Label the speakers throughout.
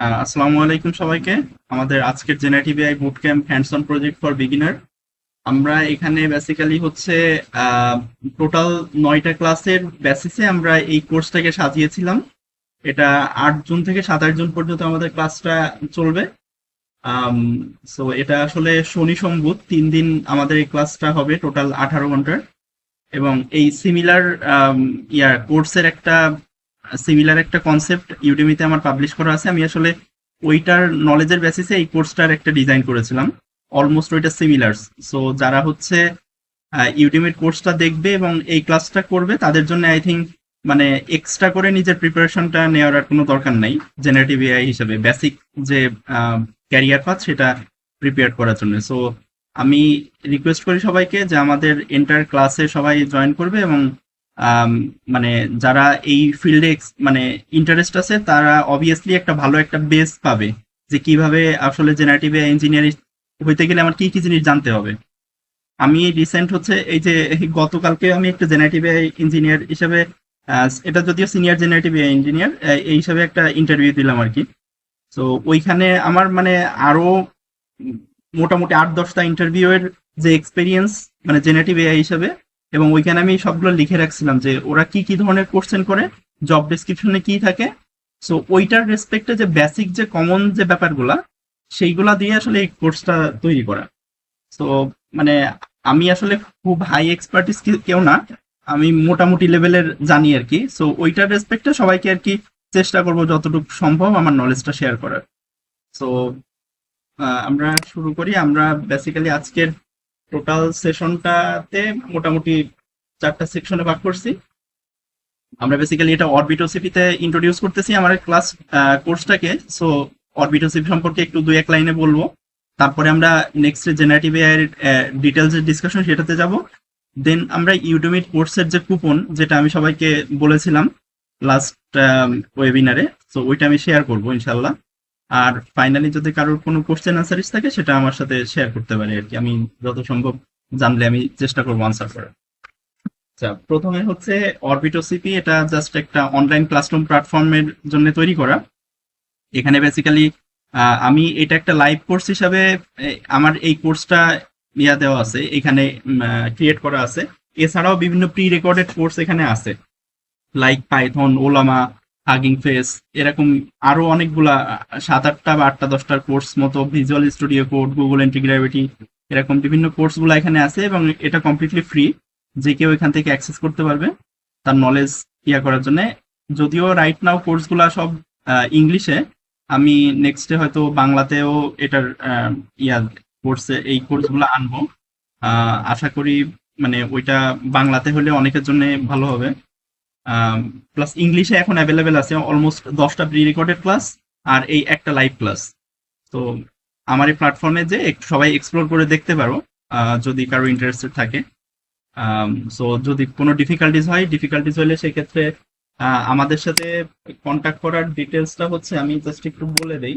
Speaker 1: আসসালামু আলাইকুম সবাইকে। আমাদের আজকের generative AI boot camp hands on project for beginner. আমরা এখানে বেসিক্যালি হচ্ছে টোটাল 9টা ক্লাসের বেসিসে আমরা এই কোর্সটাকে সাজিয়েছিলাম। এটা 8 জুন থেকে 27 জুন পর্যন্ত আমাদের ক্লাসটা চলবে। সো এটা আসলে শনি সোম বুধ 3 দিন আমাদের এই ক্লাসটা হবে, টোটাল 18 ঘন্টার। এবং এই সিমিলার একটা কনসেপ্ট ইউডেমিতে আমার পাবলিশ করা আছে। আমি আসলে ওইটার নলেজের বেসিসে এই কোর্সটার একটা ডিজাইন করেছিলাম। অলমোস্ট ওইটা সিমিলার। সো যারা হচ্ছে ইউডেমির কোর্সটা দেখবে এবং এই ক্লাসটা করবে তাদের জন্য আই থিঙ্ক মানে এক্সট্রা করে নিজের প্রিপারেশনটা নেওয়ার আর কোনো দরকার নাই। জেনারেটিভ এআই হিসেবে বেসিক যে ক্যারিয়ার পাথ সেটা প্রিপেয়ার করার জন্য। সো আমি রিকোয়েস্ট করি সবাইকে যে আমাদের এন্টার ক্লাসে সবাই জয়েন করবে এবং আম, মানে যারা এই ফিল্ডে মানে ইন্টারেস্ট আছে তারা অবভিয়াসলি একটা ভালো একটা বেস পাবে যে কিভাবে আসলে জেনারেটিভ ইঞ্জিনিয়ার হইতে গেলে আমার কি কি জিনিস জানতে হবে। আমি রিসেন্ট হচ্ছে এই যে গতকালকে আমি একটা জেনারেটিভ ইঞ্জিনিয়ার হিসেবে এটা যদিও সিনিয়র জেনারেটিভ ইঞ্জিনিয়ার এই হিসাবে একটা ইন্টারভিউ দিলাম আর কি। তো ওইখানে আমার মানে আরো উম মোটামুটি 8-10টা ইন্টারভিউ এর যে এক্সপেরিয়েন্স মানে জেনারেটিভ এআই হিসাবে, এবং ওইখানে আমি সবগুলো লিখে রাখছিলাম যে ওরা কি কি ধরনের কোশ্চেন করে, জব ডেসক্রিপশনে কি থাকে। সো ওইটার রেসপেক্টে যে বেসিক যে কমন যে ব্যাপারগুলা সেইগুলা দিয়ে আসলে এই কোর্সটা তৈরি করা। তো মানে আমি আসলে খুব হাই এক্সপার্টিস কেউ না, আমি মোটামুটি লেভেলের জানি আর কি। সো ওইটার রেসপেক্টে সবাইকে আর কি চেষ্টা করব যতটুকু সম্ভব আমার নলেজটা শেয়ার করার। সো আমরা শুরু করি। আমরা বেসিক্যালি আজকের টোটাল সেশনটাতে মোটামুটি 4টা সেকশনে ভাগ করছি। আমরা বেসিক্যালি এটা অরবিটোসিপিতে ইন্ট্রোডিউস করতেছি আমার ক্লাস কোর্সটাকে। সো অরবিটোসিপি সম্পর্কে একটু 2-1 লাইনে বলবো। তারপরে আমরা নেক্সট জেনারেটিভ এআই এর ডিটেলস এর ডিসকাশন সেটাতে যাব। দেন আমরা ইউডেমির কোর্সের যে কুপন যেটা আমি সবাইকে বলেছিলাম লাস্ট ওয়েবিনারে, তো ওইটা আমি শেয়ার করবো ইনশাল্লাহ। আর ফাইনালি যদি কারোর কোনো কোশ্চেন আনসারিস থাকে সেটা আমার সাথে শেয়ার করতে পারে আর কি, আমি যত সম্ভব জানলে আমি চেষ্টা করবো আনসার করার। আচ্ছা, প্রথমে হচ্ছে অরবিটোসিপি, এটা জাস্ট একটা অনলাইন ক্লাসরুম প্ল্যাটফর্মের জন্য তৈরি করা। এখানে বেসিক্যালি আমি এটা একটা লাইভ কোর্স হিসাবে আমার এই কোর্সটা দেওয়া আছে এখানে, ক্রিয়েট করা আছে। এছাড়াও বিভিন্ন প্রি রেকর্ডেড কোর্স এখানে আছে, লাইক পাইথন, ওলামা, হাগিং ফেস, এরকম আরো অনেকগুলা 7-8 বা 8-10টার কোর্স মতো, ভিজুয়াল স্টুডিও কোড, গুগল এন্টিগ্রাভিটি, এরকম বিভিন্ন কোর্স গুলো এখানে আছে এবং এটা কমপ্লিটলি ফ্রি। যে কেউ এখান থেকে অ্যাক্সেস করতে পারবে তার নলেজ করার জন্য। যদিও রাইট নাও কোর্স গুলা সব ইংলিশে, আমি নেক্সটে হয়তো বাংলাতেও এটার ইয়া কোর্সে এই কোর্স গুলো আনবো। আশা করি মানে ওইটা বাংলাতে হলে অনেকের জন্য ভালো হবে। প্লাস ইংলিশে এখন অ্যাভেলেবেল আছে অলমোস্ট 10টা প্রি রেকর্ডেড ক্লাস আর এই একটা লাইভ ক্লাস। তো আমার এই প্ল্যাটফর্মে যে একটু সবাই এক্সপ্লোর করে দেখতে পারো যদি কারো ইন্টারেস্টেড থাকে। সো যদি কোনো ডিফিকাল্টিস হলে সেক্ষেত্রে আমাদের সাথে কন্ট্যাক্ট করার ডিটেলসটা হচ্ছে আমি জাস্ট একটু বলে দেই।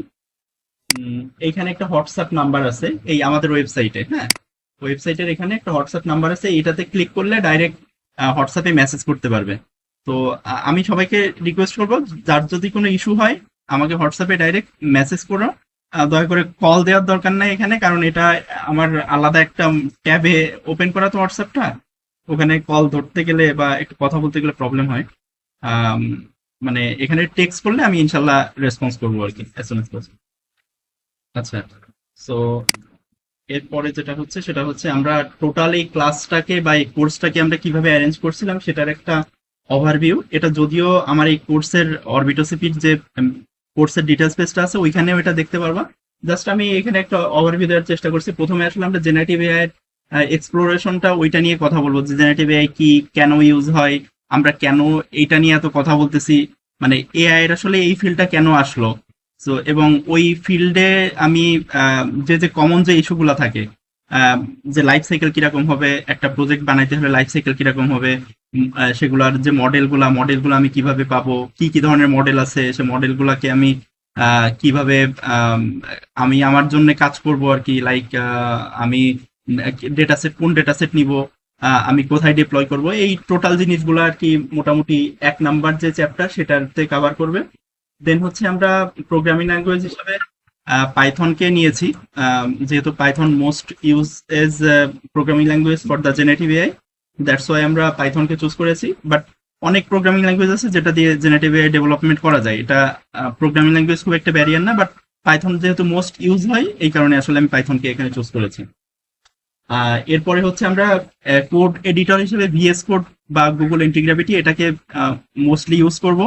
Speaker 1: এইখানে একটা হোয়াটসঅ্যাপ নাম্বার আছে এই আমাদের ওয়েবসাইটে, হ্যাঁ, ওয়েবসাইটের এখানে একটা হোয়াটসঅ্যাপ নাম্বার আছে, এটাতে ক্লিক করলে ডাইরেক্ট হোয়াটসঅ্যাপে মেসেজ করতে পারবে। তো আমি সবাইকে রিকোয়েস্ট করবো যার যদি কোনো ইস্যু হয় আমাকে হোয়াটসঅ্যাপে ডাইরেক্ট মেসেজ করো। দয়া করে কল দেওয়ার দরকার নাই এখানে, কারণ এটা আমার আলাদা একটা ট্যাবে ওপেন করা তো হোয়াটসঅ্যাপটা, ওখানে কল ধরতে গেলে বা একটু কথা বলতে গেলে প্রবলেম হয়। আম, মানে এখানে টেক্সট করলে আমি ইনশাল্লাহ রেসপন্স করবো আর কি অ্যাজ সুন অ্যাজ পসিবল। আচ্ছা, সো এরপরে যেটা হচ্ছে সেটা হচ্ছে আমরা টোটাল এই ক্লাসটাকে বা এই কোর্সটাকে আমরা কিভাবে অ্যারেঞ্জ করছিলাম সেটার একটা ওভারভিউ। এটা যদিও আমার এই কোর্সের অরবিটোসিপির যে কোর্সের ডিটেলস পেজটা আছে ওইখানেও এটা দেখতে পারবা। জাস্ট আমি এখানে একটা ওভারভিউ দেওয়ার চেষ্টা করছি। প্রথমে আসলে আমরা জেনারেটিভ এআই এক্সপ্লোরেশনটা ওইটা নিয়ে কথা বলবো যে জেনারেটিভ এআই কি, কেন ইউজ হয়, আমরা কেন এইটা নিয়ে এত কথা বলতেছি, মানে এআই এর আসলে এই ফিল্ডটা কেন আসলো। সো এবং ওই ফিল্ডে আমি যে যে কমন যে ইস্যুগুলো থাকে, আহ, যে লাইফ সাইকেল কিরকম হবে, একটা প্রজেক্ট বানাইতে হলে লাইফ সাইকেল কিরকম হবে, সেগুলার যে মডেলগুলো আমি কিভাবে পাবো, কি কি ধরনের মডেল আছে, সে মডেলগুলোকে আমি কিভাবে আম, আমি আমার জন্য কাজ করব আর কি, লাইক আমি কোন ডেটা সেট নিব, আমি কোথায় ডিপ্লয় করব, এই টোটাল জিনিসগুলো আর কি মোটামুটি 1 নাম্বার যে চ্যাপ্টার সেটাতে কভার করবে। দেন হচ্ছে আমরা প্রোগ্রামিং ল্যাঙ্গুয়েজ হিসেবে পাইথনকে নিয়েছি, যেহেতু Python most use age programming language for the generative AI, that's why আমরা পাইথনকে চুজ করেছি। বাট অনেক প্রোগ্রামিং ল্যাঙ্গুয়েজ আছে যেটা দিয়ে জেনারেটিভ এআই ডেভেলপমেন্ট করা যায়, এটা প্রোগ্রামিং ল্যাঙ্গুয়েজ খুব একটা ব্যারিয়ার না, বাট পাইথন যেহেতু মোস্ট ইউজ হয় এই কারণে আসলে আমি পাইথনকে এখানে চুজ করেছি। এরপরে হচ্ছে আমরা কোড এডিটর হিসেবে ভিএস কোড বা গুগল ইন্টিগ্রাভিটি এটাকে মোস্টলি ইউজ করব।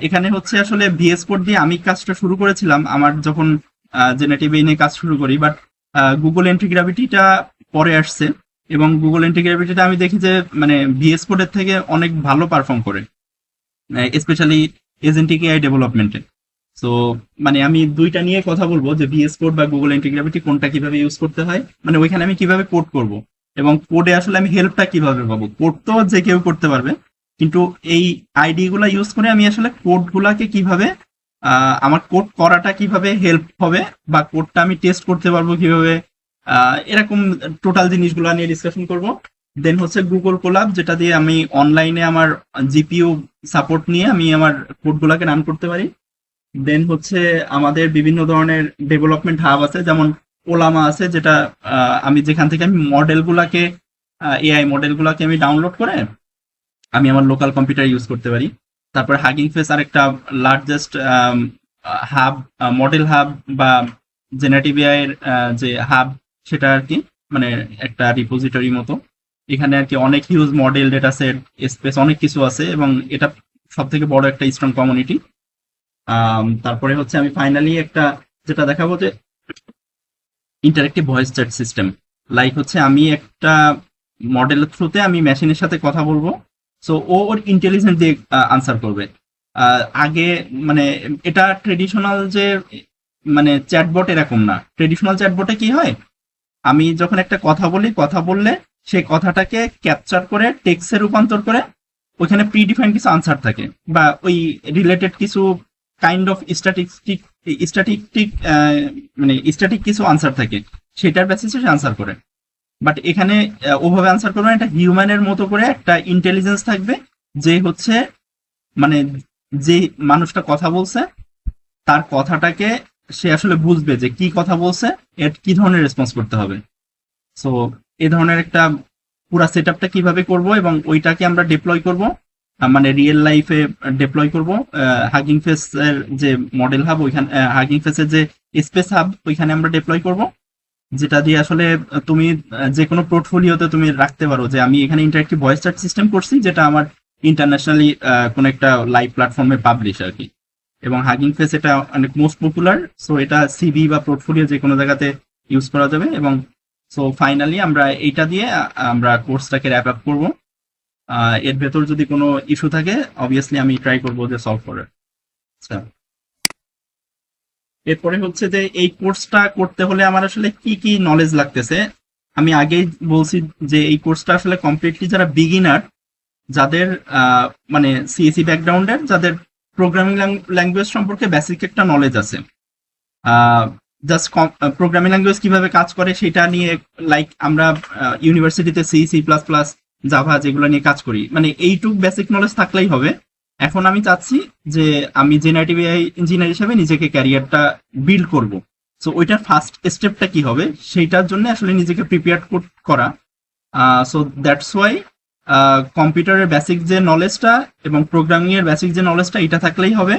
Speaker 1: এখানে হচ্ছে আসলে ভিএস কোড দিয়ে আমি কাজটা শুরু করেছিলাম আমার যখন জেনারেটিভ এআই নিয়ে কাজ শুরু করি, বাট গুগল ইন্টিগ্রাভিটিটা পরে আসছে, এবং গুগল ইন্টিগ্রাভিটিটা আমি দেখি যে মানে ভিএস কোডের থেকে অনেক ভালো পারফর্ম করে, স্পেশালি এজেন্টিক এআই ডেভেলপমেন্টে। সো মানে আমি দুইটা নিয়ে কথা বলবো যে ভিএস কোড বা গুগল ইন্টিগ্রাভিটি কোনটা কিভাবে ইউজ করতে হয়, মানে ওইখানে আমি কিভাবে কোড করব, এবং কোডে আসলে আমি হেল্পটা কিভাবে পাবো। কোড তো যে কেউ করতে পারবে, কিন্তু এই আইডি গুলা ইউজ করে আমি আসলে কোড গুলাকে কিভাবে আমার কোড করাটা কিভাবে হেল্প হবে, বা কোডটা আমি টেস্ট করতে পারবো কিভাবে, এরকম টোটাল জিনিসগুলো নিয়ে ডিসকাশন করব। দেন হচ্ছে গুগল কোলাব, যেটা দিয়ে আমি অনলাইনে আমার জিপিইউ সাপোর্ট নিয়ে আমি আমার কোডগুলোকে রান করতে পারি। দেন হচ্ছে আমাদের বিভিন্ন ধরনের ডেভেলপমেন্ট হাব আছে, যেমন ওলামা আছে, যেটা আমি যেখান থেকে আমি মডেলগুলোকে এআই মডেলগুলোকে আমি ডাউনলোড করে আমি আমার লোকাল কম্পিউটার ইউজ করতে পারি। তারপর হাগিং ফেস আর একটা লার্জেস্ট হাব, মডেল হাব বা জেনারেটিভ এআই এর যে হাব সেটা আর কি, মানে একটা রিপোজিটরি মতো। এখানে আর কি অনেক huge model, data set, space অনেক কিছু আছে, এবং এটা সব থেকে বড় একটা স্ট্রং কমিউনিটি। তারপরে হচ্ছে আমি ফাইনালি একটা যেটা দেখাবো যে interactive voice chat system, like হচ্ছে আমি একটা মডেলের থ্রুতে আমি মেশিনের সাথে কথা বলবো, সো ও ওর ইন্টেলিজেন্স দিয়ে আনসার করবে। আগে মানে এটা ট্রেডিশনাল যে মানে চ্যাটবট এরকম না। ট্রেডিশনাল চ্যাটবটে কি হয়, আমি যখন একটা কথা বলি, কথা বললে সেই কথাটাকে ক্যাপচার করে টেক্সটে রূপান্তর করে ওইখানে প্রিডিফাইন্ড কিছু আনসার থাকে, বা ওই রিলেটেড কিছু কাইন্ড অফ স্ট্যাটিস্টিক স্ট্যাটিস্টিক মানে স্ট্যাটিক কিছু আনসার থাকে, সেটার বেসিসে সে আনসার করে। বাট এখানে ওভাবে আনসার করবে না, এটা হিউম্যানের মতো করে একটা ইন্টেলিজেন্স থাকবে, যে হচ্ছে মানে যে মানুষটা কথা বলছে তার কথাটাকে সে আসলে বুঝবে যে কি কথা বলছে, এর কি ধরনের রেসপন্স করতে হবে। সো এই ধরনের একটা পুরা সেট আপটা কিভাবে করব এবং ওইটাকে আমরা ডিপ্লয় করব, মানে রিয়েল লাইফে ডিপ্লয় করব হাগিং ফেস এর যে মডেল হাব, ওইখানে হাগিং ফেসের যে স্পেস হাব ওইখানে আমরা ডিপ্লয় করব, যেটা দিয়ে আসলে তুমি যে কোনো পোর্টফোলিওতে তুমি রাখতে পারো যে আমি এখানে ইন্টারেক্টিভ ভয়েস চ্যাট সিস্টেম করছি, যেটা আমার ইন্টারন্যাশনালি কোন একটা লাইভ প্ল্যাটফর্মে পাবলিশ আর কি। এবং হাগিং ফেস এটা অনেক মোস্ট পপুলার, সো এটা সিভি বা পোর্টফোলিও যে কোনো জায়গাতে ইউজ করা যাবে। এবং সো ফাইনালি আমরা এইটা দিয়ে আমরা কোর্সটাকে র্যাপ আপ করবো। এর ভেতর যদি কোনো ইস্যু থাকে অবভিয়াসলি আমি ট্রাই করবো যে সলভ করার। আচ্ছা, এরপরে হচ্ছে যে এই কোর্সটা করতে হলে আমার আসলে কি কি নলেজ লাগতেছে। আমি আগেই বলছি যে এই কোর্সটা আসলে কমপ্লিটলি যারা বিগিনার, যাদের মানে সিএসি ব্যাকগ্রাউন্ডের, যাদের প্রোগ্রামিং ল্যাঙ্গুয়েজ সম্পর্কে বেসিক একটা নলেজ আছে, জাস্ট প্রোগ্রামিং ল্যাঙ্গুয়েজ কিভাবে কাজ করে সেটা নিয়ে, লাইক আমরা ইউনিভার্সিটিতে C C plus plus Java যেগুলো নিয়ে কাজ করি, মানে এইটুক বেসিক নলেজ থাকলেই হবে। এখন আমি চাচ্ছি যে আমি জেনারেটিভ এআই ইঞ্জিনিয়ার হিসেবে নিজেকে ক্যারিয়ারটা বিল্ড করব। সো ওইটার ফার্স্ট স্টেপটা কি হবে সেইটার জন্য আসলে নিজেকে প্রিপেয়ার করা। সো দ্যাটস ওয়াই কম্পিউটারের বেসিক যে নলেজটা এবং প্রোগ্রামিং এর বেসিক যে নলেজটা এটা থাকলেই হবে।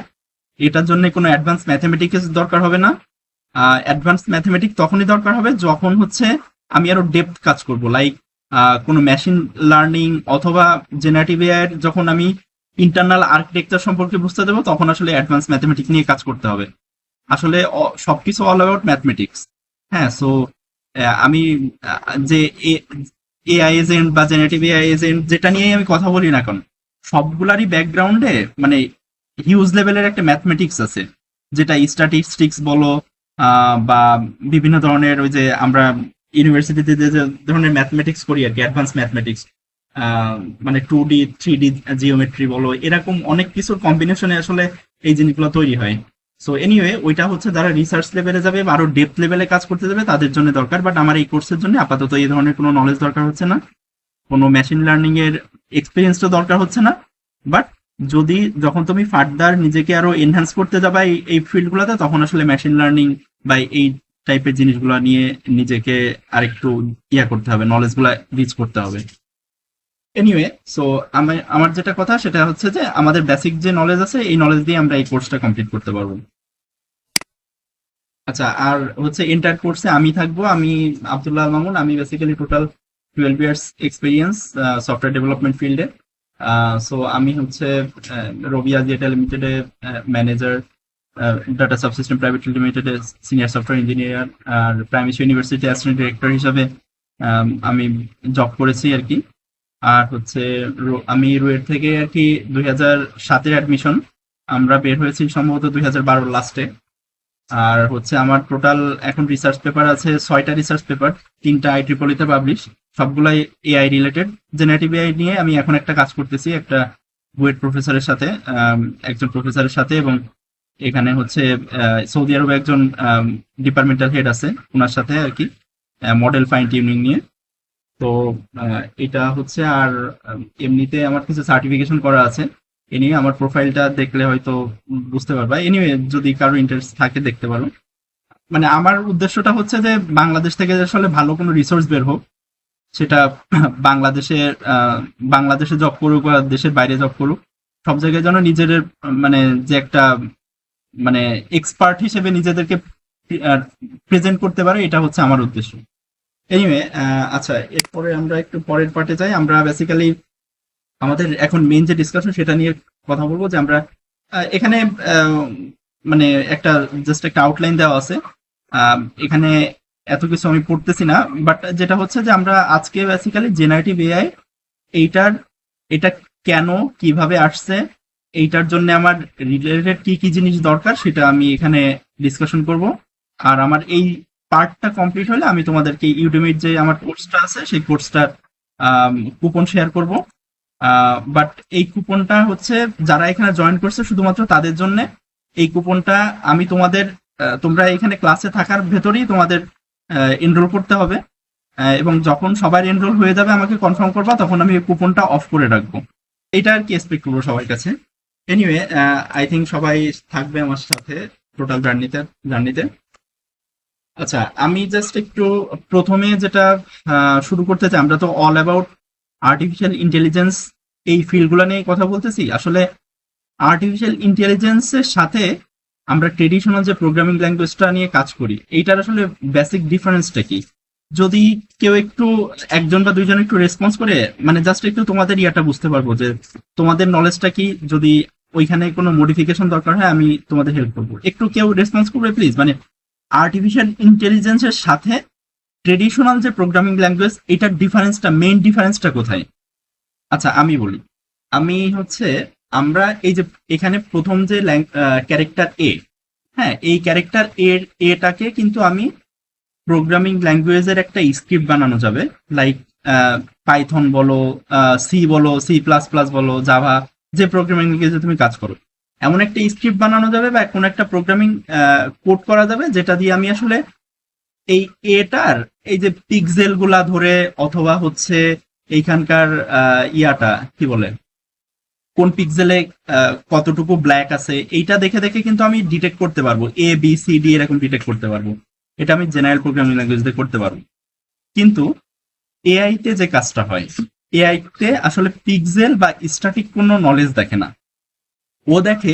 Speaker 1: এটার জন্য কোনো অ্যাডভান্স ম্যাথমেটিক্স দরকার হবে না। অ্যাডভান্স ম্যাথমেটিক্স তখনই দরকার হবে যখন হচ্ছে আমি আরো ডেপথ কাজ করব, লাইক কোনো মেশিন লার্নিং অথবা জেনারেটিভ এআই এর যখন আমি ইন্টারনাল আর্কিটেকচার সম্পর্কে বুঝতে দেবো, তখন আসলে অ্যাডভান্স ম্যাথমেটিক্স নিয়ে কাজ করতে হবে। আসলে সবকিছু অল অ্যাবাউট ম্যাথমেটিক্স। হ্যাঁ, সো আমি যে এআই এজেন্ট বা জেনারেটিভ এআই এজেন্ট যেটা নিয়ে আমি কথা বলি না কেন, সবগুলারই ব্যাকগ্রাউন্ডে মানে হিউজ লেভেলের একটা ম্যাথমেটিক্স আছে, যেটা স্ট্যাটিস্টিক্স বলো বা বিভিন্ন ধরনের ওই যে আমরা ইউনিভার্সিটিতে যে ধরনের ম্যাথমেটিক্স করি আর কি, অ্যাডভান্স ম্যাথমেটিক্স, মানে 2D 3D জিওমেট্রি বলো, এরকম অনেক কিছুর কম্বিনেশনে আসলে এই জিনিসগুলো তৈরি হয়। সো এনিওয়ে ওইটা হচ্ছে যারা রিসার্চ লেভেলে যাবে বা আরো ডেপথ লেভেলে কাজ করতে যাবে তাদের জন্য দরকার, বাট আমার এই কোর্সের জন্য আপাতত এই ধরনের কোনো নলেজ দরকার হচ্ছে না, কোনো মেশিন লার্নিং এর এক্সপিরিয়েন্সটা দরকার হচ্ছে না। বাট যদি যখন তুমি ফার্দার নিজেকে আরো এনহ্যান্স করতে যাবা এই ফিল্ডগুলোতে, তখন আসলে মেশিন লার্নিং বা এই টাইপের জিনিসগুলো নিয়ে নিজেকে আরেকটু করতে হবে, নলেজ গুলা রিচ করতে হবে। এনিওয়ে, সো আমি আমার যেটা কথা সেটা হচ্ছে যে আমাদের বেসিক যে নলেজ আছে এই নলেজ দিয়ে আমরা এই কোর্সটা কমপ্লিট করতে পারবো। আচ্ছা, আর হচ্ছে এন্টার কোর্সে আমি থাকবো, আমি আব্দুল্লাহ আল মামুন। আমি basically total 12 years experience software development ফিল্ডে। সো আমি হচ্ছে রবি আজিয়াটা লিমিটেডে ম্যানেজার, ডাটা সাবসিস্টেম প্রাইভেট লিমিটেডে সিনিয়র সফটওয়্যার ইঞ্জিনিয়ার, আর প্রাইম ইউনিভার্সিটি অ্যাসিস্ট্যান্ট ডিরেক্টর হিসাবে আমি জব করেছি আর কি। আর হচ্ছে আমি রুয়েট থেকে আর কি 2007-এর অ্যাডমিশন, আমরা বের হয়েছি সম্ভবত 2012 লাস্টে। আর হচ্ছে আমার টোটাল এখন রিসার্চ পেপার আছে 6টা রিসার্চ পেপার, 3টা IEEE পাবলিশ, সবগুলাই এআই রিলেটেড। জেনারেটিভ এআই নিয়ে আমি এখন একটা কাজ করতেছি একটা বুয়েট প্রফেসরের সাথে, একজন প্রফেসরের সাথে, এবং এখানে হচ্ছে সৌদি আরবে একজন ডিপার্টমেন্টাল হেড আছে ওনার সাথে আর কি, মডেল ফাইন টিউনিং নিয়ে। তো এটা হচ্ছে। আর এমনিতে আমার কিছু সার্টিফিকেশন করা আছে, এ নিয়ে আমার প্রোফাইলটা দেখলে হয়তো বুঝতে পারবা। এনিওয়ে, যদি কারো ইন্টারেস্ট থাকে দেখতে পারো। মানে আমার উদ্দেশ্যটা হচ্ছে যে বাংলাদেশ থেকে আসলে ভালো কোনো রিসোর্স বের হোক, সেটা বাংলাদেশে বাংলাদেশে জব করুক বা দেশের বাইরে জব করুক, সব জায়গায় যেন নিজেদের মানে যে একটা মানে এক্সপার্ট হিসেবে নিজেদেরকে প্রেজেন্ট করতে পারে, এটা হচ্ছে আমার উদ্দেশ্য। এনিওয়ে, আচ্ছা, এরপরে আমরা একটু পরের পার্টে যাই। আমরা বেসিক্যালি আমাদের এখন মেইন যে ডিসকাশন সেটা নিয়ে কথা বলবো, যে আমরা এখানে আহ, মানে একটা জাস্ট একটা আউটলাইন দেওয়া আছে। এখানে এত কিছু আমি পড়তেছি না, বাট যেটা হচ্ছে যে আমরা আজকে বেসিক্যালি জেনারেটিভ এআই এইটার এটা কেন কিভাবে আসছে, এইটার জন্য আমার রিলেটেড কি কি জিনিস দরকার সেটা আমি এখানে ডিসকাশন করব। আর আমার এই পার্টটা কমপ্লিট হলে আমি তোমাদেরকে ইউডেমির যে আমার কোর্সটা আছে সেই কোর্সটার কুপন শেয়ার করব। বাট এই কুপনটা হচ্ছে যারা এখানে জয়েন করছে শুধুমাত্র তাদের জন্য। এই কুপনটা আমি তোমাদের তোমরা এখানে ক্লাসে থাকার ভেতরেই তোমাদের এনরোল করতে হবে, এবং যখন সবার এনরোল হয়ে যাবে আমাকে কনফার্ম করবা, তখন আমি এই কুপনটা অফ করে রাখবো। এটা আর কি এক্সপেক্ট করবো সবার কাছে। এনিওয়ে, আই থিঙ্ক সবাই থাকবে আমার সাথে টোটাল জার্নিতে। আচ্ছা, আমি জাস্ট একটু প্রথমে যেটা শুরু করতে চাই, আমরা তো অল অ্যাবাউট আর্টিফিশিয়াল ইন্টেলিজেন্স এই ফিল্ডগুলো নিয়ে কথা বলতেছি। আসলে আর্টিফিশিয়াল ইন্টেলিজেন্সের সাথে আমরা ট্রেডিশনাল যে প্রোগ্রামিং ল্যাঙ্গুয়েজটা নিয়ে কাজ করি, এইটার আসলে বেসিক ডিফারেন্সটা কি? যদি কেউ একটু একজন বা দুইজন একটু রেসপন্স করে, মানে জাস্ট একটু তোমাদের ইয়াটা বুঝতে পারবো যে তোমাদের নলেজটা কি। যদি ওইখানে কোনো মডিফিকেশন দরকার হয় আমি তোমাদের হেল্প করবো। একটু কেউ রেসপন্স করবে প্লিজ। মানে আর্টিফিশিয়াল ইন্টেলিজেন্সের সাথে ট্রেডিশনাল যে প্রোগ্রামিং ল্যাঙ্গুয়েজ, এটার ডিফারেন্সটা, মেইন ডিফারেন্সটা কোথায়? আচ্ছা, আমি বলি। আমি হচ্ছে আমরা এই যে এখানে প্রথম যে ক্যারেক্টার এ, হ্যাঁ, এই ক্যারেক্টার এটাকে কিন্তু আমি প্রোগ্রামিং ল্যাঙ্গুয়েজের একটা স্ক্রিপ্ট বানানো যাবে। লাইক পাইথন বলো, সি বলো, C++ বলো, জাভা, যে প্রোগ্রামিং ল্যাঙ্গুয়েজে তুমি কাজ করো, এমন একটা স্ক্রিপ্ট বানানো যাবে বা কোনো একটা প্রোগ্রামিং কোড করা যাবে, যেটা দিয়ে আমি আসলে এই এটার এই যে পিক্সেল গুলা ধরে, অথবা হচ্ছে এইখানকার ইয়াটা কি বলে, কোন পিক্সেলে কতটুকু ব্ল্যাক আছে, এইটা দেখে দেখে কিন্তু আমি ডিটেক্ট করতে পারবো, A B C D এরকম ডিটেক্ট করতে পারবো। এটা আমি জেনারেল প্রোগ্রামিং ল্যাঙ্গুয়েজ দিয়ে করতে পারবো। কিন্তু এআই তে যে কাজটা হয়, এআই তে আসলে পিক্সেল বা স্ট্যাটিক কোনো নলেজ দেখে না। ও দেখে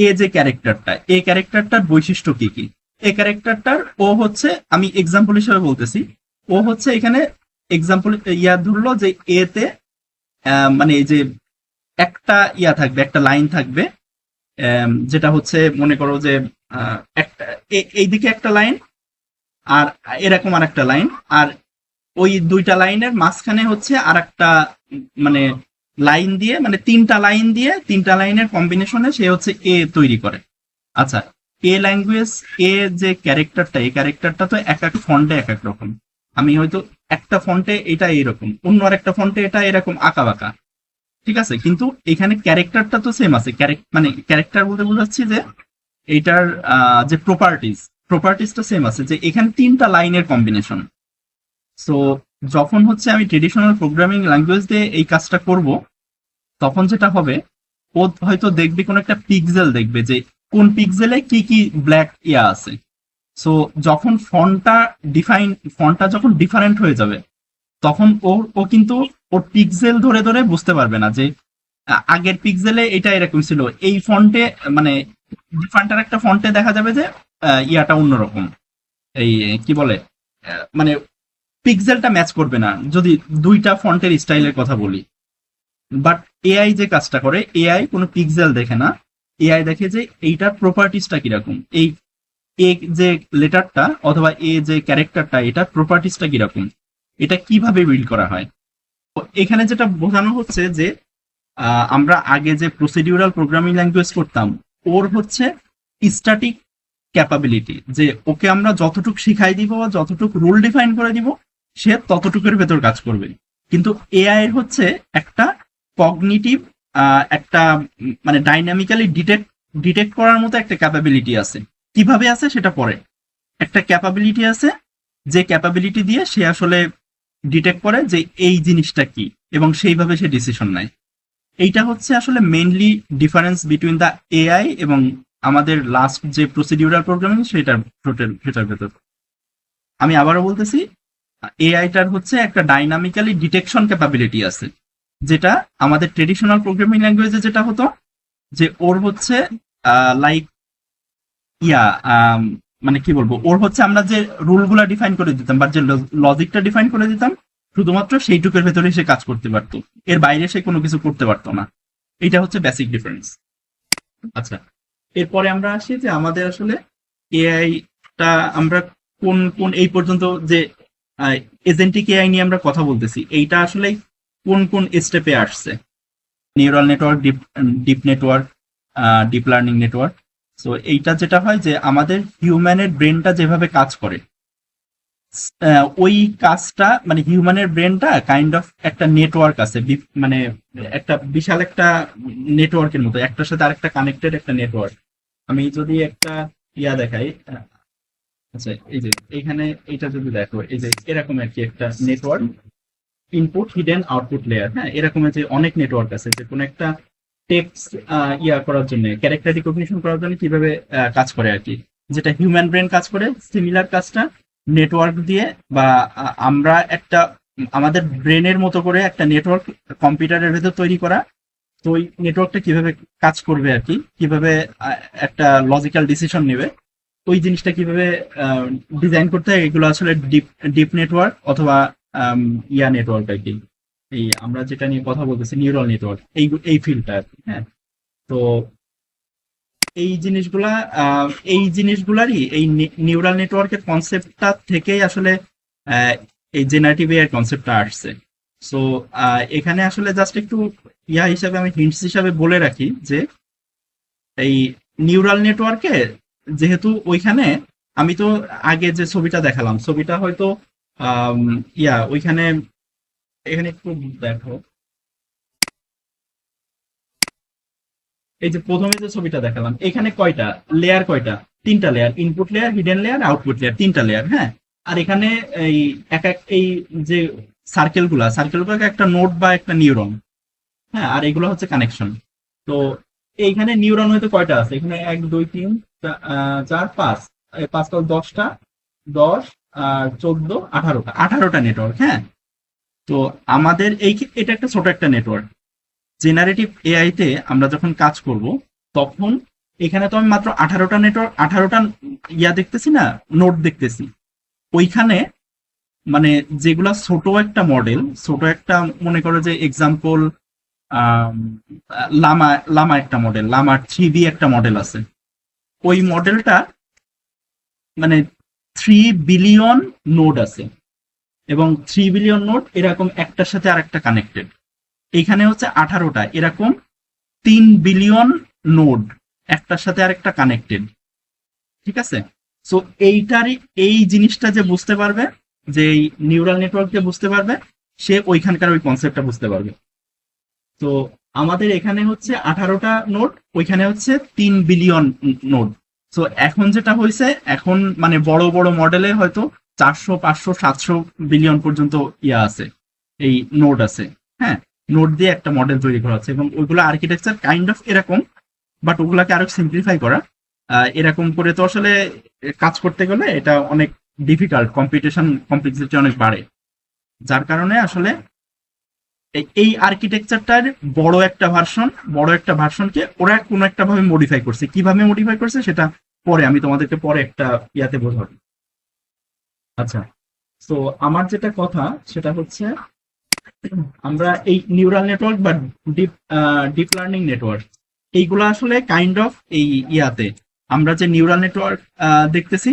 Speaker 1: এ যে ক্যারেক্টারটা, এই ক্যারেক্টারটার বৈশিষ্ট্য কি কি। এই ক্যারেক্টারটার ও হচ্ছে, আমি এক্সাম্পল হিসেবে বলতেছি, ও হচ্ছে এখানে এক্সাম্পল ধরলো যে এ তে মানে এই যে একটা থাকবে, একটা লাইন থাকবে, যেটা হচ্ছে মনে করো যে একটা এইদিকে একটা লাইন, আর এরকম আর একটা লাইন, আর ওই দুইটা লাইনের মাঝখানে হচ্ছে আর একটা মানে লাইন দিয়ে, মানে তিনটা লাইনের কম্বিনেশনে সে হচ্ছে এ তৈরি করে। আচ্ছা, এ ল্যাঙ্গুয়েজ, এ যে ক্যারেক্টারটা, এই ক্যারেক্টারটা তো এক এক ফন্টে এক এক রকম। আমি হয়তো একটা ফন্টে এটা এইরকম, অন্য আর একটা ফন্টে এটা এরকম আঁকা বাঁকা, ঠিক আছে, কিন্তু এখানে ক্যারেক্টারটা তো সেম আছে। মানে ক্যারেক্টার বলতে বোঝাচ্ছি যে এইটার যে প্রপার্টিসটা সেম আছে, যে এখানে তিনটা লাইনের কম্বিনেশন। সো যখন হচ্ছে আমি ট্রেডিশনাল প্রোগ্রামিং ল্যাঙ্গুয়েজ দিয়ে এই কাজটা করব, তখন যেটা হবে, ও হয়তো দেখবে কোন একটা পিক্সেল, দেখবে যে কোন পিক্সেলে কি কি ব্ল্যাক আছে। সো যখন ফন্টটা যখন ডিফারেন্ট হয়ে যাবে, তখন ও কিন্তু ওর পিক্সেল ধরে ধরে বুঝতে পারবে না যে আগের পিক্সেলে এটা এরকম ছিল, এই ফন্টে মানে ডিফারেন্ট একটা ফন্টে দেখা যাবে যে ইয়াটা অন্যরকম। এই কি বলে, মানে পিক্সেলটা ম্যাচ করবে না যদি দুইটা ফন্টের স্টাইলের কথা বলি। বাট এআই যে কাজটা করে, এআই কোনো পিক্সেল দেখে না, এআই দেখে যে এইটার প্রপার্টিসটা কিরকম, এই এ যে লেটারটা অথবা এ যে ক্যারেক্টারটা, এটার প্রপার্টিসটা কিরকম, এটা কিভাবে বিল্ড করা হয়। তো এখানে যেটা বোঝানো হচ্ছে যে আমরা আগে যে প্রসিডিউরাল প্রোগ্রামিং ল্যাঙ্গুয়েজ করতাম, ওর হচ্ছে স্ট্যাটিক ক্যাপাবিলিটি, যে ওকে আমরা যতটুকু শিখাই দিব বা যতটুকু রুল ডিফাইন করে দিব, সে ততটুকুর ভেতর কাজ করবে। কিন্তু এআই এর হচ্ছে একটা কগনিটিভ, একটা মানে ডাইনামিক্যালি ডিটেক্ট করার মতো একটা ক্যাপাবিলিটি আছে। কিভাবে আছে সেটা পরে, একটা ক্যাপাবিলিটি আছে যে ক্যাপাবিলিটি দিয়ে সে আসলে ডিটেক্ট করে যে এই জিনিসটা কি, এবং সেইভাবে সে ডিসিশন নেয়। এইটা হচ্ছে আসলে mainly difference between the AI এবং আমাদের লাস্ট যে প্রসিডিউরাল প্রোগ্রামিং সেটার ভেতর। আমি আবারও বলতেছি, এআইটার হচ্ছে একটা ডাইনামিক্যালি ডিটেকশন ক্যাপাবিলিটি আছে, যেটা আমাদের ট্রেডিশনাল প্রোগ্রামিং ল্যাঙ্গুয়েজে যেটা হতো, যে ওর হচ্ছে লাইক ইয়া মানে কি বলবো, ওর হচ্ছে আমরা যে রুলগুলা ডিফাইন করে দিতাম বা যে লজিকটা ডিফাইন করে দিতাম, শুধুমাত্র সেইটুকের ভেতরে সে কাজ করতে পারতো, এর বাইরে সে কোনো কিছু করতে পারতো না। এটা হচ্ছে বেসিক ডিফারেন্স। আচ্ছা, এরপরে আমরা আসি যে আমাদের আসলে এআই টা আমরা কোন কোন এই পর্যন্ত যে এজেন্টিক এআই নিয়ে আমরা কথা বলতেছি, এইটা আসলে কোন কোন স্টেপে আসছে। Neural network, deep network, deep learning network. So এইটা যেটা হয় যে আমাদের হিউম্যানের ব্রেনটা যেভাবে কাজ করে, ওই কাজটা মানে হিউম্যানের ব্রেনটা কাইন্ড অফ একটা নেটওয়ার্ক আছে, মানে একটা বিশাল একটা নেটওয়ার্কের মতো, একটার সাথে আরেকটা কানেক্টেড একটা নেটওয়ার্ক। আমি যদি একটা দেখাই, আচ্ছা এই যে এইখানে এইটা যদি দেখো, এই যে এরকম আর কি একটা network, input hidden output layer, হ্যাঁ এরকমের যে অনেক নেটওয়ার্ক আছে, যে কোনো একটা টেক্সট করার জন্য, ক্যারেক্টার রিকগনিশন করার জন্য কিভাবে কাজ করে আর কি, যেটা হিউম্যান ব্রেন কাজ করে, সিমিলার কাজটা নেটওয়ার্ক দিয়ে, বা আমরা একটা আমাদের ব্রেনের মতো করে একটা নেটওয়ার্ক কম্পিউটারের ভেতর তৈরি করা। তো ওই নেটওয়ার্কটা কিভাবে কাজ করবে আর কি, কিভাবে একটা লজিক্যাল ডিসিশন নেবে, ওই জিনিসটা কিভাবে ডিজাইন করতে হয়, এগুলো আসলে ডিপ ডিপ নেটওয়ার্ক অথবা নেটওয়ার্ক আর কি। এই আমরা যেটা নিয়ে কথা বলতেছি নিউরাল নেটওয়ার্ক, এই ফিল্ডটা আর কি। হ্যাঁ, তো এই জিনিসগুলা এই জিনিসগুলারই এই নিউরাল নেটওয়ার্কের কনসেপ্টটা থেকেই আসলে এই জেনারেটিভ এআই কনসেপ্টটা আসছে। সো এখানে আসলে জাস্ট একটু হিসাবে আমি হিন্টস হিসাবে বলে রাখি যে এই নিউরাল নেটওয়ার্কে যেহেতু ওইখানে আমি তো আগে যে ছবিটা দেখালাম, ছবিটা হয়তো আম, ওইখানে এখানে একটু দেখো, এই যে প্রথমে যে ছবিটা দেখালাম, এখানে কয়টা লেয়ার, কয়টা, তিনটা layer, input layer, hidden layer, output layer, তিনটা লেয়ার। হ্যাঁ, আর এখানে এই এক এক এই যে সার্কেলগুলো একটা নোড বা একটা নিউরন। হ্যাঁ, আর এগুলো হচ্ছে কানেকশন। তো এইখানে নিউরন হয়তো কয়টা আছে, এখানে 1 2 3 4 5, 5 10টা, 10 আর 14, 18টা নেটওয়ার্ক। হ্যাঁ, তো আমাদের এটা একটা ছোট একটা নেটওয়ার্ক। জেনারেটিভ এআই তে আমরা যখন কাজ করব, তখন এখানে তো আমি মাত্র 18টা নেটওয়ার্ক, 18টা দেখতেছি না, নোট দেখতেছি। ওইখানে মানে যেগুলা ছোট একটা মডেল, ছোট একটা মনে করো যে এক্সাম্পল লামা, লামা একটা মডেল, লামা 3D একটা মডেল আছে। ওই মডেলটা মানে 3 বিলিয়ন নোড আছে, এবং 3 বিলিয়ন নোড এরকম একটার সাথে আরেকটা কানেক্টেড। এখানে হচ্ছে 18টা এরকম 3 বিলিয়ন নোড একটার সাথে আরেকটা কানেক্টেড। ঠিক আছে, সো এইটারই এই জিনিসটা যে বুঝতে পারবে, যে এই নিউরাল নেটওয়ার্ক যে বুঝতে পারবে, সে ওইখানকার ওই কনসেপ্টটা বুঝতে পারবে। তো আমাদের এখানে হচ্ছে 18টা নোড, ওইখানে হচ্ছে 3 বিলিয়ন নোড। তো এখন যেটা হয়েছে, এখন মানে বড় বড় মডেলে হয়তো 400 500 700 বিলিয়ন পর্যন্ত আছে, এই নোড আছে। হ্যাঁ, নোড দিয়ে একটা মডেল তৈরি করা হচ্ছে, এবং ওইগুলো আর্কিটেকচার কাইন্ড অফ এরকম, বাট ওগুলাকে আরো সিম্পলিফাই করা। এরকম করে তো আসলে কাজ করতে গেলে এটা অনেক ডিফিকাল্ট, কম্পিটিশন কমপ্লেক্সিটি অনেক বাড়ে, যার কারণে আসলে এই আর্কিটেকচারটার বড় একটা ভার্সনকে ওরা কোনো একটা ভাবে মডিফাই করছে। কিভাবে মডিফাই করছে সেটা পরে আমি তোমাদেরকে পরে একটা ইয়াতে বোঝাবো। আচ্ছা, তো আমার যেটা কথা সেটা হচ্ছে, আমরা এই নিউরাল নেটওয়ার্ক বা ডিপ ডিপ লার্নিং নেটওয়ার্ক, এইগুলা আসলে কাইন্ড অফ এই ইয়াতে আমরা যে নিউরাল নেটওয়ার্ক দেখতেছি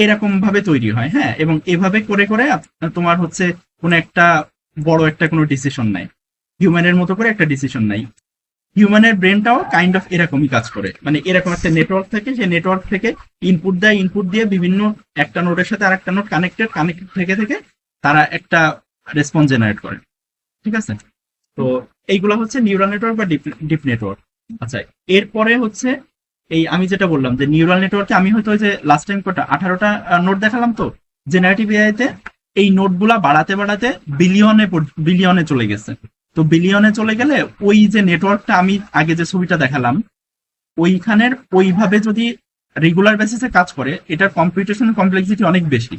Speaker 1: এরকম ভাবে তৈরি হয়, হ্যাঁ, এবং এভাবে করে করে তোমার হচ্ছে কোনো একটা বড় একটা কোনো ডিসিশন নাই, হিউম্যানের মতো করে একটা ডিসিশন নাই। হিউম্যানের ব্রেনটাও কাইন্ড অফ এরকমই কাজ করে, মানে এরকম একটা নেটওয়ার্ক থাকে, সেই নেটওয়ার্ক থেকে ইনপুট দিয়ে বিভিন্ন একটা নোডের সাথে আরেকটা নোড কানেক্টেড থেকে থেকে তারা একটা রেসপন্স জেনারেট করে, ঠিক আছে? তো এইগুলা হচ্ছে নিউরাল নেটওয়ার্ক বা ডিপ নেটওয়ার্ক। আচ্ছা, এরপরে হচ্ছে এই আমি যেটা বললাম যে নিউরাল নেটওয়ার্কে আমি হয়তো ওই যে লাস্ট টাইম কটা 18টা নোট দেখালাম, তো জেনারেটিভ এআই তে এই নোটগুলা বাড়াতে বাড়াতে বিলিয়নে চলে গেছে। তো বিলিয়নে চলে গেলে ওই যে নেটওয়ার্কটা আমি আগে যে ছবিটা দেখালাম ওইখানের ওইভাবে যদি রেগুলার বেসিসে কাজ করে, এটার কম্পিউটেশন কমপ্লেক্সিটি অনেক বেশি।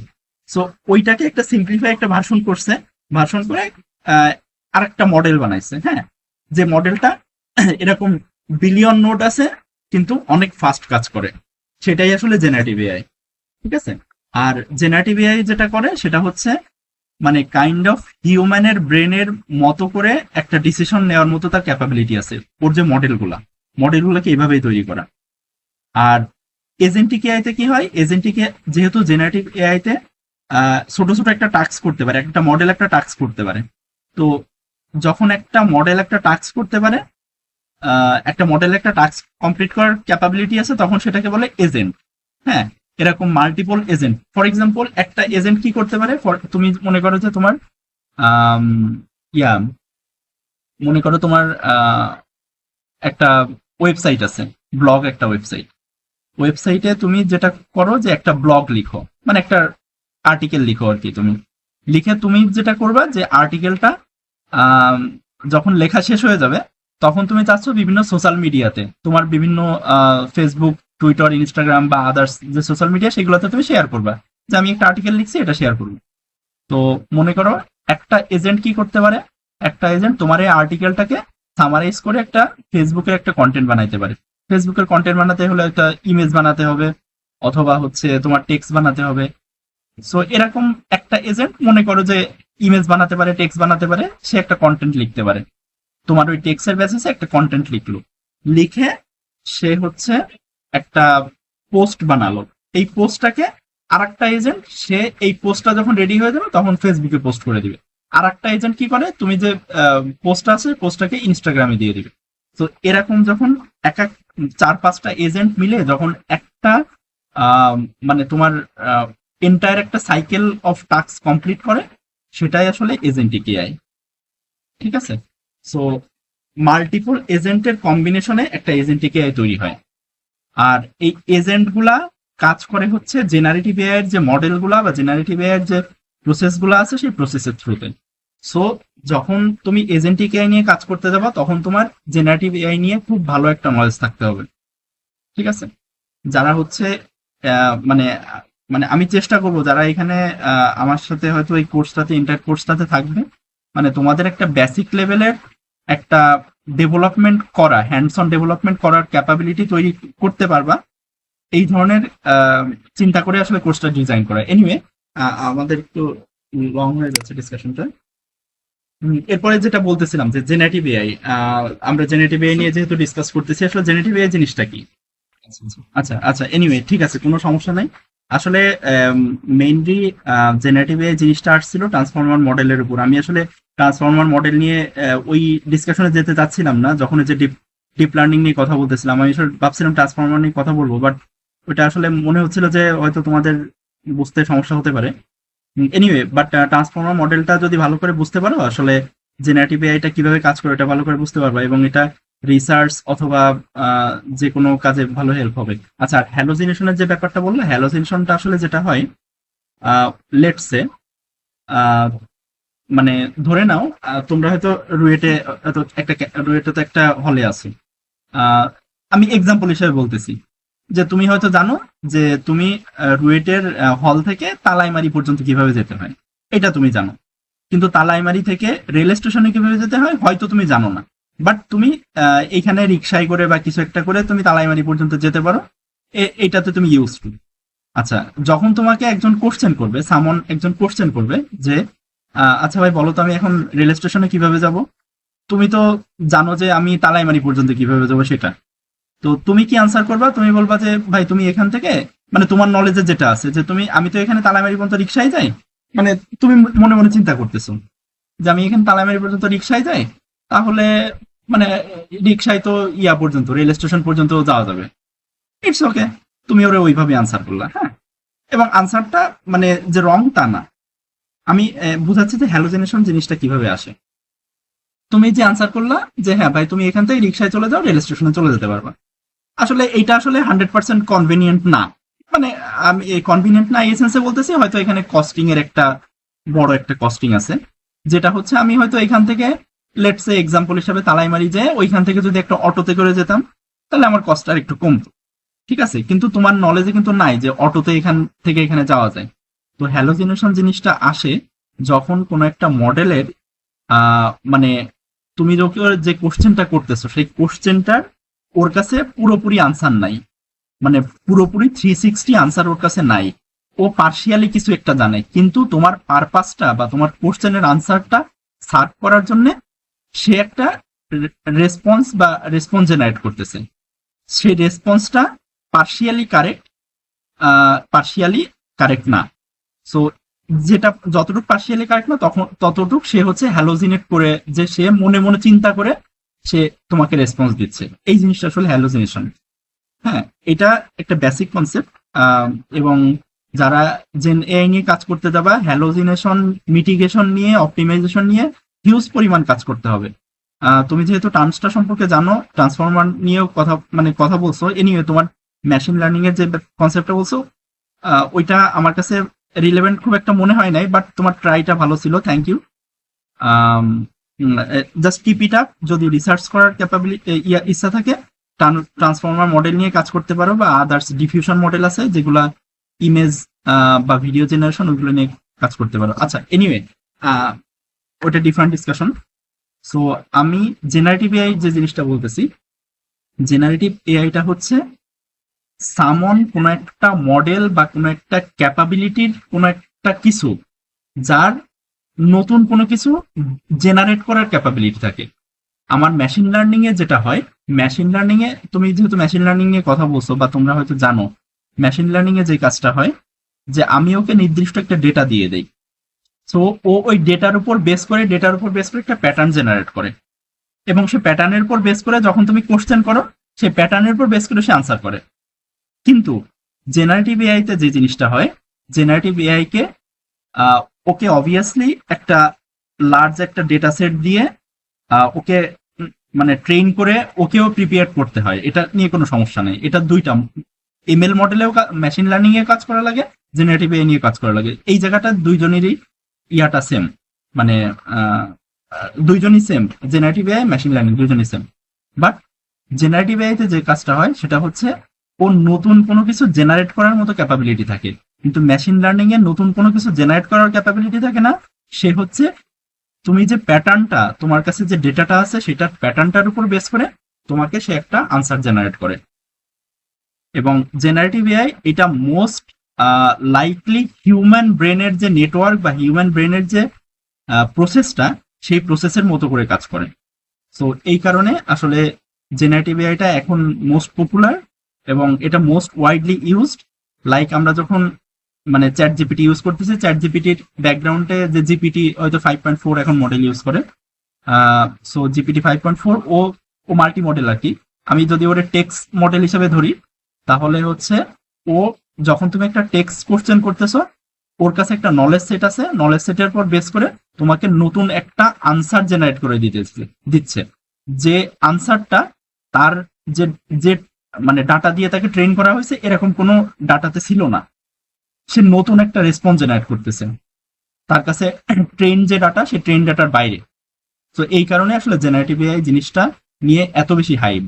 Speaker 1: সো ওইটাকে একটা সিম্পলিফাই একটা ভার্সন করছে, ভার্সন করে আরেকটা মডেল বানাইছে, হ্যাঁ, যে মডেলটা এরকম বিলিয়ন নোড আছে কিন্তু অনেক ফাস্ট কাজ করে, সেটাই আসলে জেনারেটিভ এআই, ঠিক আছে? আর জেনারেটিভ এআই যেটা করে সেটা হচ্ছে মানে কাইন্ড অফ হিউম্যানের ব্রেনের মতো করে একটা ডিসিশন নেওয়ার মতো তার ক্যাপাবিলিটি আছে। ওর যে মডেলগুলোকে এইভাবেই তৈরি করা। আর এজেন্টিক এআই তে কি হয়, এজেন্টিক যেহেতু জেনারেটিভ এআই তে ছোট ছোট একটা টাস্ক করতে পারে, একটা মডেল একটা টাস্ক করতে পারে। তো যখন একটা মডেল একটা টাস্ক করতে পারে, একটা মডেল একটা টাস্ক কমপ্লিট করার ক্যাপাবিলিটি আছে, তখন সেটাকে বলে এজেন্ট, হ্যাঁ। এরকম মাল্টিপল এজেন্ট, ফর এক্সাম্পল একটা এজেন্ট কি করতে পারে, তুমি মনে করো যে তোমার আম, ইয়া মনে করো তোমার একটা ওয়েবসাইট আছে, ব্লগ একটা ওয়েবসাইটে তুমি যেটা করো যে একটা ব্লগ লিখো, মানে একটা আর্টিকেল লিখো আর কি। তুমি লিখে তুমি যেটা করবা যে আর্টিকেলটা যখন লেখা শেষ হয়ে যাবে তখন তুমি চাচ্ছ বিভিন্ন সোশ্যাল মিডিয়াতে, তোমার বিভিন্ন ফেসবুক, টুইটার, ইনস্টাগ্রাম বা আদার্স যে সোশ্যাল মিডিয়া সেগুলোতে তুমি শেয়ার করবা যে আমি একটা আর্টিকেল লিখছি, এটা শেয়ার করবো। তো মনে করো একটা এজেন্ট কি করতে পারে, একটা এজেন্ট তোমার এই আর্টিকেলটাকে সামারাইজ করে একটা ফেসবুকের একটা কন্টেন্ট বানাইতে পারে। ফেসবুকের কন্টেন্ট বানাতে হলে একটা ইমেজ বানাতে হবে, অথবা হচ্ছে তোমার টেক্সট বানাতে হবে। সো এরকম একটা এজেন্ট মনে করো যে ইমেজ বানাতে পারে, টেক্সট বানাতে পারে, সে একটা কন্টেন্ট লিখতে পারে। তোমার ওই টেক্সটের বেসিসে একটা কন্টেন্ট লিখলো, লিখে সে হচ্ছে একটা পোস্ট বানালো। এই পোস্টটাকে আর একটা এজেন্ট, সে এই পোস্টটা যখন রেডি হয়ে যাবে তখন ফেসবুকে পোস্ট করে দিবে। আর একটা এজেন্ট কি করে, তুমি যে পোস্ট আছে পোস্টটাকে ইনস্টাগ্রামে দিয়ে দিবে। তো এরকম যখন এক এক 4-5টা এজেন্ট মিলে যখন একটা মানে তোমার এন্টায়ার একটা সাইকেল অফ টাস্ক কমপ্লিট করে, সেটাই আসলে এজেন্টিক এআই, ঠিক আছে? সো মাল্টিপল এজেন্টের কম্বিনেশনে একটা এজেন্টিক এআই তৈরি হয়। আর এই এজেন্ট গুলা কাজ করে হচ্ছে জেনারেটিভ এআই এর যে মডেল গুলা বা জেনারেটিভ এআই এর যে প্রসেস গুলা আছে সেই প্রসেসের থ্রুতে। সো যখন তুমি এজেন্টিক এআই নিয়ে কাজ করতে যাবা তখন তোমার জেনারেটিভ এআই নিয়ে খুব ভালো একটা নলেজ থাকতে হবে, ঠিক আছে? যারা হচ্ছে মানে মানে আমি চেষ্টা করবো যারা এখানে আমার সাথে হয়তো এই কোর্সটাতে ইন্টার কোর্সটাতে থাকবে, মানে তোমাদের একটা বেসিক লেভেলের একটা ডেভেলপমেন্ট করা, হ্যান্ডস অন ডেভেলপমেন্ট করার ক্যাপাবিলিটি তৈরি করতে পারবা, এই ধরনের চিন্তা করে আসলে কোর্সটা ডিজাইন করা। এনিওয়ে, আমাদের একটু লং হয়ে যাচ্ছে ডিসকাশনটা। এরপরে যেটা বলতেছিলাম যে জেনারেটিভ এআই, আমরা জেনারেটিভ এআই নিয়ে যেহেতু ডিসকাস করতেছি, আসলে জেনারেটিভ এআই জিনিসটা কি? আচ্ছা আচ্ছা, এনিওয়ে ঠিক আছে, কোনো সমস্যা নাই। আসলে মেইনলি জেনারেটিভ এআই জিনিসটা আসছিল ট্রান্সফর্মার মডেলের উপর। আমি আসলে ট্রান্সফর্মার মডেল নিয়ে ওই ডিসকাশনে যেতে চাচ্ছিলাম না, যখন যে ডিপ লার্নিং নিয়ে কথা বলতেছিলাম। আমি আসলে ভাবছিলাম ট্রান্সফর্মার নিয়ে কথা বলবো, বাট ওটা আসলে মনে হচ্ছিল যে হয়তো তোমাদের বুঝতে সমস্যা হতে পারে। এনিওয়ে, বাট ট্রান্সফর্মার মডেলটা যদি ভালো করে বুঝতে পারো, আসলে জেনারেটিভ এআইটা কিভাবে কাজ করে এটা ভালো করে বুঝতে পারবা, এবং এটা রিসার্চ অথবা যে কোনো কাজে ভালো হেল্প হবে। আচ্ছা, হ্যালোজিনেশনের যে ব্যাপারটা বললে, হ্যালোজিনেশনটা আসলে যেটা হয়, লেটসে মানে ধরে নাও তোমরা হয়তো রুয়েটে রুয়েটে তো একটা হলে আছে। আহ, আমি এক্সাম্পল হিসেবে বলতেছি যে তুমি হয়তো জানো যে তুমি রুয়েটের হল থেকে তালাইমারি পর্যন্ত কিভাবে যেতে হয়, এটা তুমি জানো। কিন্তু তালাইমারি থেকে রেল স্টেশনে কিভাবে যেতে হয় হয়তো তুমি জানো না। বাট তুমি এইখানে রিক্সায় করে বা কিছু একটা করে তুমি তালাইমারি পর্যন্ত যেতে পারো, এটাতে তুমি ইউজ টু। আচ্ছা, যখন তোমাকে একজন কোশ্চেন করবে, একজন কোশ্চেন করবে যে আচ্ছা ভাই বলো তো আমি এখন রেল স্টেশনে কিভাবে যাব, তুমি তো জানো যে আমি তালাইমারি পর্যন্ত কিভাবে যাব সেটা। তো তুমি কি আনসার করবা? তুমি বলবা যে ভাই তুমি এখান থেকে, মানে তোমার নলেজে যেটা আছে যে আমি তো এখানে তালাইমারি পর্যন্ত রিক্সায় যাই, মানে তুমি মনে মনে চিন্তা করতেছো যে আমি এখানে তালাইমারি পর্যন্ত রিক্সায় যাই, তাহলে মানে রিক্সায় তো পর্যন্ত রেল স্টেশন পর্যন্ত যাওয়া যাবে। ইটস ওকে, তুমি ওরা ওইভাবে আনসার করলা, হ্যাঁ। এবং আনসারটা মানে যে রং তা না। আমি বুঝাচ্ছি যে হ্যালোজেনেশন জিনিসটা কিভাবে আসে। তুমি যে আনসার করলা যে হ্যাঁ ভাই তুমি এখান থেকে রিক্সায় চলে যাও, রেল স্টেশনে চলে যেতে পারবা, আসলে এটা আসলে 100% কনভিনিয়েন্ট না। মানে আমি এই কনভিনিয়েন্ট না এই সেন্সে বলতেছি, হয়তো এখানে কস্টিং এর একটা বড় একটা কস্টিং আছে, যেটা হচ্ছে আমি হয়তো এখান থেকে লেটস সে এক্সাম্পল হিসাবে তালাইমারি যে ওইখান থেকে যদি একটা অটোতে করে যেতাম তাহলে আমার কস্ট আর একটু কমতো। ঠিক আছে, কিন্তু তোমার নলেজে কিন্তু নাই যে অটোতে এখান থেকে এখানে যাওয়া যায়। তো হ্যালোজিনেশন জিনিসটা আসে যখন কোনো একটা মডেলের মানে তুমি যে কোশ্চেনটা করতেছো সেই কোশ্চেনটার ওর কাছে পুরোপুরি আনসার নাই, মানে পুরোপুরি 360 আনসার ওর কাছে নাই। ও পার্শিয়ালি কিছু একটা জানে, কিন্তু তোমার পারপাসটা বা তোমার কোশ্চেনের আনসারটা সার্ভ করার জন্য সে একটা রেসপন্স জেনারেট করতেছে। সেই রেসপন্সটা পার্শিয়ালি কারেক্ট, পার্শিয়ালি কারেক্ট না। সো যেটা যতটুকু পার্শিয়ালি কারেক্ট না তখন ততটুকু সে হচ্ছে হ্যালোজিনেট করে, যে সে মনে মনে চিন্তা করে সে তোমাকে রেসপন্স দিচ্ছে, এই জিনিসটা আসলে হ্যালোজিনেশন। হ্যাঁ, এটা একটা বেসিক কনসেপ্ট। এবং যারা জেন এআই নিয়ে কাজ করতে যাবা, হ্যালোজিনেশন মিটিগেশন নিয়ে, অপটিমাইজেশন নিয়ে হিউজ পরিমাণ কাজ করতে হবে। তুমি যেহেতু টার্মসটা সম্পর্কে জানো, ট্রান্সফরমার নিয়েও কথা বলছো, এনিওয়ে তোমার মেশিন লার্নিং এর যে কনসেপ্টটা বলছো ওইটা আমার কাছে রিলেভেন্ট খুব একটা মনে হয় নাই, বাট তোমার ট্রাইটা ভালো ছিল, thank you. Just keep it up. যদি রিসার্চ করার ক্যাপাবিলিটি ইচ্ছা থাকে, ট্রান্সফর্মার মডেল নিয়ে কাজ করতে পারো, বা আদার্স ডিফিউশন মডেল আছে যেগুলা ইমেজ বা ভিডিও জেনারেশন, ওইগুলো নিয়ে কাজ করতে পারো। আচ্ছা, এনিওয়ে ওটা ডিফারেন্ট ডিসকাশন। সো আমি জেনারেটিভ এআই যে জিনিসটা বলতেছি, জেনারেটিভ এআইটা হচ্ছে সামন কোনো একটা মডেল বা কোনো একটা ক্যাপাবিলিটির কোনো একটা কিছু, যার নতুন কোনো কিছু জেনারেট করার ক্যাপাবিলিটি থাকে। আমার মেশিন লার্নিং এ যেটা হয়, মেশিন লার্নিং এ তুমি যেহেতু মেশিন লার্নিং এ কথা বলছো বা তোমরা হয়তো জানো, মেশিন লার্নিং এ যে কাজটা হয় যে আমি ওকে নির্দিষ্ট একটা ডেটা দিয়ে দেই। সো ও ওই ডেটার উপর বেস করে একটা প্যাটার্ন জেনারেট করে, এবং সে প্যাটার্নের উপর বেস করে যখন তুমি কোশ্চেন করো সেই প্যাটার্নের উপর বেস করে সে আনসার করে। কিন্তু জেনারেটিভ এআই তে যে জিনিসটা হয়, জেনারেটিভ এআই কে আহ, ওকে অবভিয়াসলি একটা লার্জ একটা ডেটা সেট দিয়ে ওকে মানে ট্রেন করে ওকেও প্রিপেয়ার করতে হয়, এটা নিয়ে কোনো সমস্যা নেই। এটা দুইটা এমএল মডেলেও মেশিন লার্নিং এ কাজ করা লাগে, জেনারেটিভ এআই নিয়ে কাজ করা লাগে। এই জায়গাটা দুইজনেরই ইয়াটা সেম, মানে আহ, দুইজনই same, generative AI machine learning দুইজনই সেম। বাট জেনারেটিভ এআই তে যে কাজটা হয় সেটা হচ্ছে ও নতুন কোনো কিছু জেনারেট করার মতো ক্যাপাবিলিটি থাকে, কিন্তু মেশিন লার্নিং এ নতুন কোনো কিছু জেনারেট করার ক্যাপাবিলিটি থাকে না। সে হচ্ছে তুমি যে প্যাটার্নটা, তোমার কাছে যে ডেটাটা আছে সেটার প্যাটার্নটার উপর বেস করে তোমাকে সে একটা আনসার জেনারেট করে। এবং জেনারেটিভ এআই এটা মোস্ট লাইকলি হিউম্যান ব্রেনের যে নেটওয়ার্ক বা হিউম্যান ব্রেনের যে প্রসেসটা, সেই প্রসেসের মতো করে কাজ করে। সো এই কারণে আসলে জেনারেটিভ এআইটা এখন মোস্ট পপুলার এবং এটা মোস্ট ওয়াইডলি ইউজড। লাইক আমরা যখন মানে চ্যাট জিপিটি ইউজ করতেছি, চ্যাট জিপিটির ব্যাকগ্রাউন্ডে যে জিপিটি হয়তো 5.4 এখন মডেল ইউজ করে। সো জিপিটি 5.4 ও ও মাল্টি মডেল আর কি। আমি যদি ওর টেক্সট মডেল হিসেবে ধরি, তাহলে হচ্ছে ও যখন তুমি একটা টেক্সট কোশ্চেন করতেছো, ওর কাছে একটা নলেজ সেট আছে, নলেজ সেটের পর বেস করে তোমাকে নতুন একটা আনসার জেনারেট করে দিচ্ছে। যে আনসারটা তার যে যে মানে ডাটা দিয়ে তাকে ট্রেন করা হয়েছে এরকম কোনো ডাটাতে ছিল না, সে নতুন একটা রেসপন্স জেনারেট করতেছে। তার কাছে ট্রেন যে ডাটা, সে ট্রেন ডাটার বাইরে। তো এই কারণে আসলে জেনারেটিভ এআই জিনিসটা নিয়ে এত বেশি হাইপ।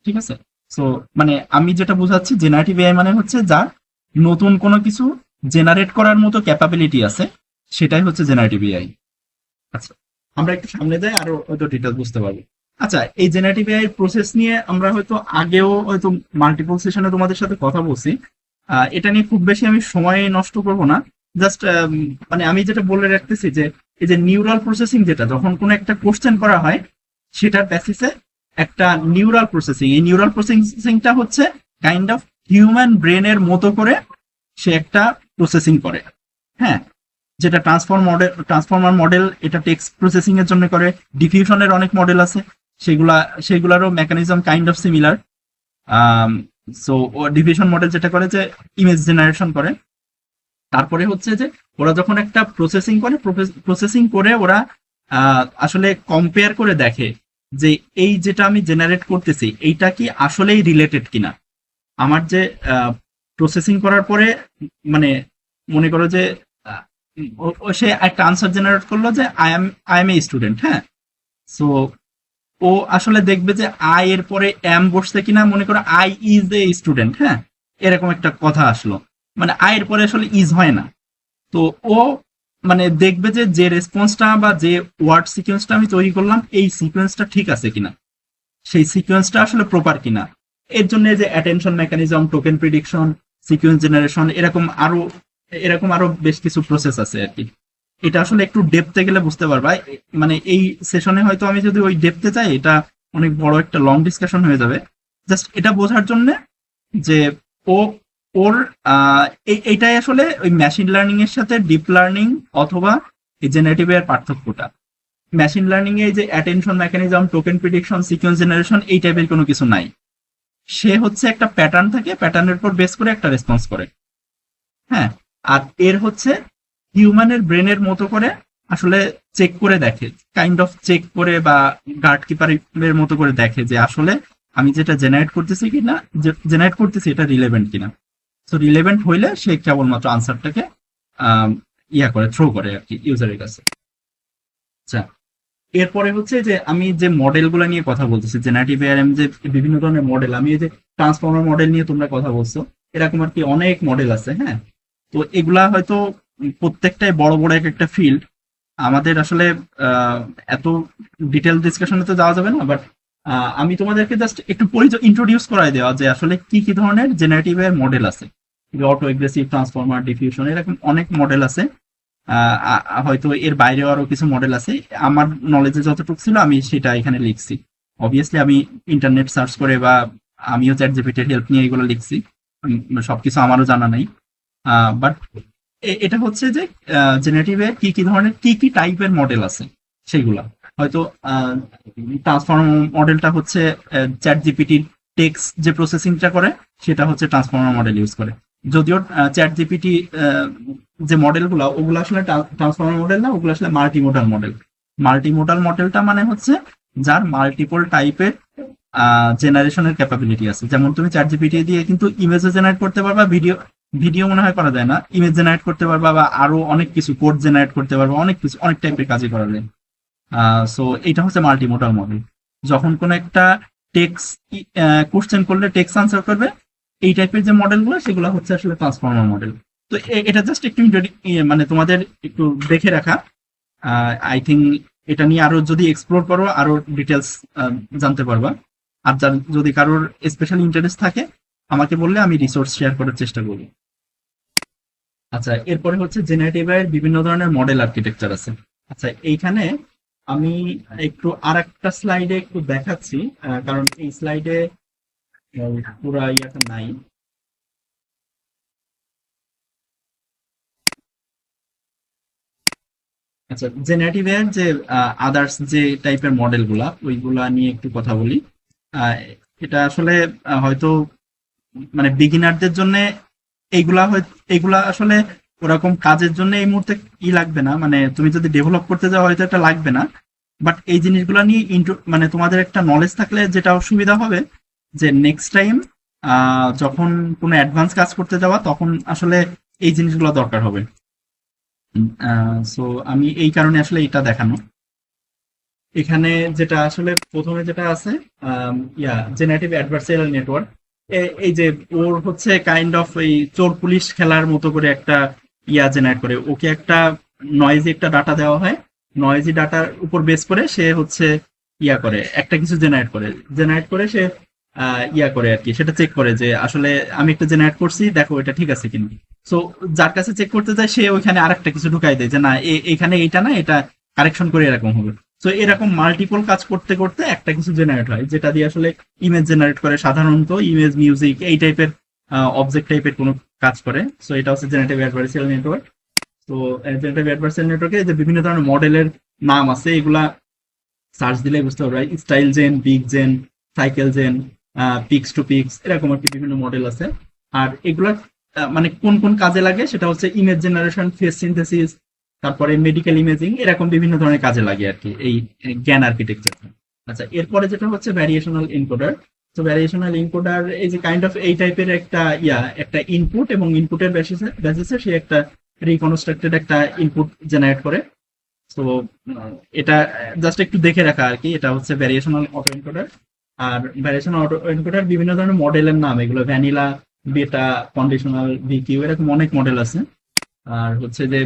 Speaker 1: ঠিক আছে। সো মানে আমি যেটা বোঝাচ্ছি, জেনারেটিভ এআই মানে হচ্ছে যার নতুন কোনো কিছু জেনারেট করার মতো ক্যাপাবিলিটি আছে, সেটাই হচ্ছে জেনারেটিভ এআই। আচ্ছা, আমরা একটু সামনে যাই, আরো হয়তো ডিটেলস বুঝতে পারবো। আচ্ছা, এই জেনারেটিভ এআই প্রসেস নিয়ে আমরা হয়তো আগেও হয়তো মাল্টিপল সেশনে তোমাদের সাথে কথা বলছি। এটা নিয়ে খুব বেশি আমি সময় নষ্ট করব না। জাস্ট মানে আমি যেটা বলে রাখতেছি যে এই যে নিউরাল প্রসেসিং, যেটা যখন কোনো একটা কোশ্চেন করা হয় সেটার বেসিসে একটা নিউরাল প্রসেসিং, এই নিউরাল প্রসেসিংটা হচ্ছে কাইন্ড অফ হিউম্যান ব্রেনের মতো করে সে একটা প্রসেসিং করে। হ্যাঁ, যেটা ট্রান্সফর্মার মডেল, এটা টেক্সট প্রসেসিং এর জন্য করে। ডিফিউশনের অনেক মডেল আছে, সেগুলারও mechanism kind of similar. So diffusion model যেটা করে যে ইমেজ জেনারেশন করে। তারপরে হচ্ছে যে ওরা যখন একটা প্রসেসিং করে ওরা আসলে কম্পেয়ার করে দেখে যে এই যেটা আমি জেনারেট করতেছি এইটা কি আসলেই রিলেটেড কিনা। আমার যে প্রসেসিং করার পরে মানে মনে করো যে আহ, সে একটা আনসার জেনারেট করলো যে আই এম এ স্টুডেন্ট। হ্যাঁ, সো ও আসলে দেখবে যে আই এর পরে এম বসছে কিনা। মনে করো আই ইজ এ স্টুডেন্ট, হ্যাঁ, এরকম একটা কথা আসলো, মানে আই এর পরে আসলে ইজ হয় না। তো ও মানে দেখবে যে যে রেসপন্সটা বা যে ওয়ার্ড সিকোয়েন্সটা আমি তৈরি করলাম, এই সিকোয়েন্সটা ঠিক আছে কিনা, সেই সিকোয়েন্সটা আসলে প্রপার কিনা। এর জন্য যে attention mechanism, token prediction, sequence generation, এরকম আরো বেশ কিছু প্রসেস আছে আর কি। এটা আসলে একটু ডেপথে গেলে বুঝতে পারবা। মানে এই সেশনে হয়তো আমি যদি ওই ডেপথে যাই, এটা অনেক বড় একটা লং ডিসকাশন হয়ে যাবে। জাস্ট এটা বোঝার জন্য যে ও ওর এইটাই আসলে ওই মেশিন লার্নিং এর সাথে ডিপ লার্নিং অথবা এই জেনারেটিভ এর পার্থক্যটা। মেশিন লার্নিং এ যে attention mechanism, token prediction, sequence generation, এই টাইপের কোনো কিছু নাই। সে হচ্ছে একটা প্যাটার্ন থাকে, প্যাটার্নের উপর বেস করে একটা রেসপন্স করে। হ্যাঁ, আর এর হচ্ছে হিউম্যানের ব্রেনের মতো করে আসলে চেক করে দেখে, কাইন্ড অফ চেক করে বা গার্ড কিপারের মতো করে দেখে যে আসলে আমি যেটা জেনারেট করতেছি কিনা, জেনারেট করতেছি এটা রিলেভেন্ট কিনা। তো রিলেভেন্ট হইলে সে কেবলমাত্র আনসারটাকে করে থ্রো করে আর কি ইউজারের কাছে। আচ্ছা, এরপরে হচ্ছে যে আমি যে মডেলগুলো নিয়ে কথা বলতেছি, জেনারেটিভ এআরএম যে বিভিন্ন ধরনের মডেল, আমি এই যে ট্রান্সফর্মার মডেল নিয়ে তোমরা কথা বলছো, এরকম আর কি অনেক মডেল আছে। হ্যাঁ, তো এগুলা হয়তো প্রত্যেকটাই বড় বড় এক একটা ফিল্ড। আমাদের আসলে আহ, এত ডিটেল ডিসকাশনে তো যাওয়া যাবে না, বাট আমি তোমাদেরকে জাস্ট একটু পরিচয় ইন্ট্রোডিউস করাই দেওয়া যে আসলে কি কি ধরনের জেনারেটিভ এর মডেল আছে। অটো এগ্রেসিভ, ট্রান্সফর্মার, ডিফিউশন, এরকম অনেক মডেল আছে। হয়তো এর বাইরেও আরো কিছু মডেল আছে। আমার নলেজে যতটুকু ছিল আমি সেটা এখানে লিখছি। অবভিয়াসলি আমি ইন্টারনেট সার্চ করে বা আমিও চ্যাট জিপিটির হেল্প নিয়ে এগুলো লিখছি। সবকিছু আমারও জানা নাই। বাট এটা হচ্ছে যে জেনারেটিভে কি কি ধরনের কি কি টাইপের মডেল আছে সেগুলা। হয়তো ট্রান্সফর্ম মডেলটা হচ্ছে চ্যাট জিপিটির টেক্সট যে প্রসেসিংটা করে সেটা হচ্ছে ট্রান্সফর্মার মডেল ইউজ করে। যদিও চ্যাট জিপিটি যে মডেলগুলো ওগুলো আসলে ট্রান্সফর্মার মডেল না, ওগুলো আসলে মাল্টিমোডাল মডেল। মাল্টিমোডাল মডেলটা মানে হচ্ছে যার মাল্টিপল টাইপের জেনারেশনের ক্যাপাবিলিটি আছে। যেমন তুমি চ্যাট জিপিটি দিয়ে কিন্তু ইমেজও জেনারেট করতে পারবা, ভিডিও ভিডিও মনে হয় করা যায় না, ইমেজ জেনারেট করতে পারবা বা আরো অনেক কিছু কোড জেনারেট করতে পারবা, অনেক কিছু অনেক টাইপের কাজই করা যায়। সো এটা হচ্ছে মাল্টিমোডাল মডেল। যখন কোন একটা টেক্স কোশ্চেন করলে টেক্স আনসার করবে, এই টাইপের যে মডেলগুলো সেগুলো হচ্ছে আসলে ট্রান্সফর্মার মডেল। তো এটা জাস্ট একটু মানে তোমাদের একটু দেখে রাখা। আই থিঙ্ক এটা নিয়ে আরো যদি এক্সপ্লোর করো আরো ডিটেলস জানতে পারবা। আর যদি কারোর স্পেশাল ইন্টারেস্ট থাকে আমাকে বললে আমি রিসোর্স শেয়ার করার চেষ্টা করবো। আচ্ছা, এরপরে হচ্ছে জেনারেটিভ এর বিভিন্ন ধরনের মডেল আর্কিটেকচার আছে। আচ্ছা, এইখানে আমি একটু আর একটা স্লাইডে একটু দেখাচ্ছি, কারণ এই স্লাইডে পুরা ইয়াটা নাই। আচ্ছা, জেনারেটিভ এর যে আদার্স যে টাইপের মডেল গুলা ওইগুলা নিয়ে একটু কথা বলি। আহ, এটা আসলে হয়তো মানে বিগিনারদের জন্য এইগুলা আসলে ওরকম কাজের জন্য এই মুহূর্তে লাগবে না। মানে তুমি যদি ডেভেলপ করতে যাও হয়তো এটা লাগবে না। বাট এই জিনিসগুলো নিয়ে মানে তোমাদের একটা নলেজ থাকলে যেটা সুবিধা হবে যে নেক্সট টাইম যখন কোনো অ্যাডভান্স কাজ করতে যাওয়া তখন আসলে এই জিনিসগুলো দরকার হবে। সো আমি এই কারণে আসলে এটা দেখানো এখানে, যেটা আসলে প্রথমে যেটা আছে, জেনারেটিভ অ্যাডভার্সারিয়াল নেটওয়ার্ক। এই যে ওর হচ্ছে কাইন্ড অফ এই চোর পুলিশ খেলার মতো করে একটা জেনারেট করে, ওকে একটা নয়েজি একটা ডাটা দেওয়া হয়, নয়েজি ডাটার উপর বেস করে সে হচ্ছে করে একটা কিছু জেনারেট করে সে করে আর কি, সেটা চেক করে যে আসলে আমি একটা জেনারেট করছি, দেখো এটা ঠিক আছে কিনা। সো যার কাছে চেক করতে যায় সে ওইখানে আরেকটা কিছু ঢুকাই দেয় যে না, এখানে এইটা না, এটা কারেকশন করে এরকম হবে। তো এরকম মাল্টিপল কাজ করতে করতে একটা কিছু জেনারেট হয়, যেটা দিয়ে আসলে ইমেজ জেনারেট করে, সাধারণত ইমেজ, মিউজিক এই টাইপের অবজেক্ট টাইপের কোনো কাজ করে। সো এটা হচ্ছে জেনারেটিভ অ্যাডভার্সারিয়াল নেটওয়ার্ক। তো জেনারেটিভ অ্যাডভার্সারিয়াল নেটওয়ার্কে যে বিভিন্ন ধরনের মডেলের নাম আছে, এগুলা সার্চ দিলে বুঝতে পারবে। Style gen, big gen, cycle gen, pix to pix, এরকম আর কি বিভিন্ন মডেল আছে। আর এগুলা মানে কোন কোন কাজে লাগে সেটা হচ্ছে ইমেজ জেনারেশন, ফেস সিনথেসিস, তারপরে মেডিকেল ইমেজিং, এরকম বিভিন্ন ধরনের কাজে লাগে আর কি এই জ্ঞান আর্কিটেকচার। আচ্ছা, এরপরে যেটা হচ্ছে ভ্যারিয়েশনাল এনকোডার। তো ভ্যারিয়েশনাল এনকোডার এই যে কাইন্ড অফ এই টাইপের একটা একটা ইনপুট এবং ইনপুটের বেসিসে সে একটা রিকনস্ট্রাক্টেড একটা ইনপুট জেনারেট করে। তো এটা জাস্ট একটু দেখে রাখা আর কি, এটা হচ্ছে ভ্যারিয়েশনাল অটো এনকোডার। আর ভ্যারিয়েশনাল অটো এনকোডার বিভিন্ন ধরনের মডেলের নাম, এগুলো ভ্যানিলা, বেটা, কন্ডিশনাল, ভিকিউ, এরকম অনেক মডেল আছে। আর হচ্ছে যে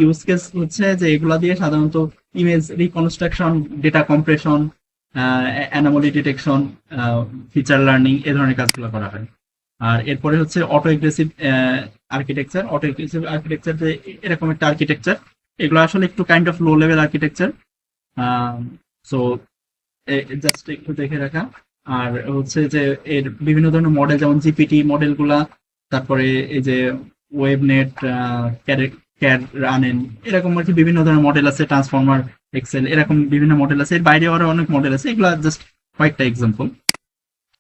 Speaker 1: ইউজ কেস হচ্ছে যে এগুলা দিয়ে সাধারণত image reconstruction, data compression, anomaly detection, feature learning, এ ধরনের কাজগুলো করা হয়। আর এরপরে হচ্ছে autoregressive architecture. Autoregressive architecture যে এরকম একটা আর্কিটেকচার, এগুলো আসলে একটু kind of low level architecture. So just একটু দেখে রাখা। আর হচ্ছে যে এর বিভিন্ন ধরনের মডেল, যেমন জিপিটি মডেলগুলা, তারপরে এই যে ওয়েবনেট, ক্যাড রানেন, এরকম আর কি বিভিন্ন ধরনের মডেল আছে, ট্রান্সফর্মার, এক্সেল, এরকম বিভিন্ন মডেল আছে। এর বাইরে আরো অনেক মডেল আছে, এগুলা জাস্ট কয়েকটা এক্সাম্পল।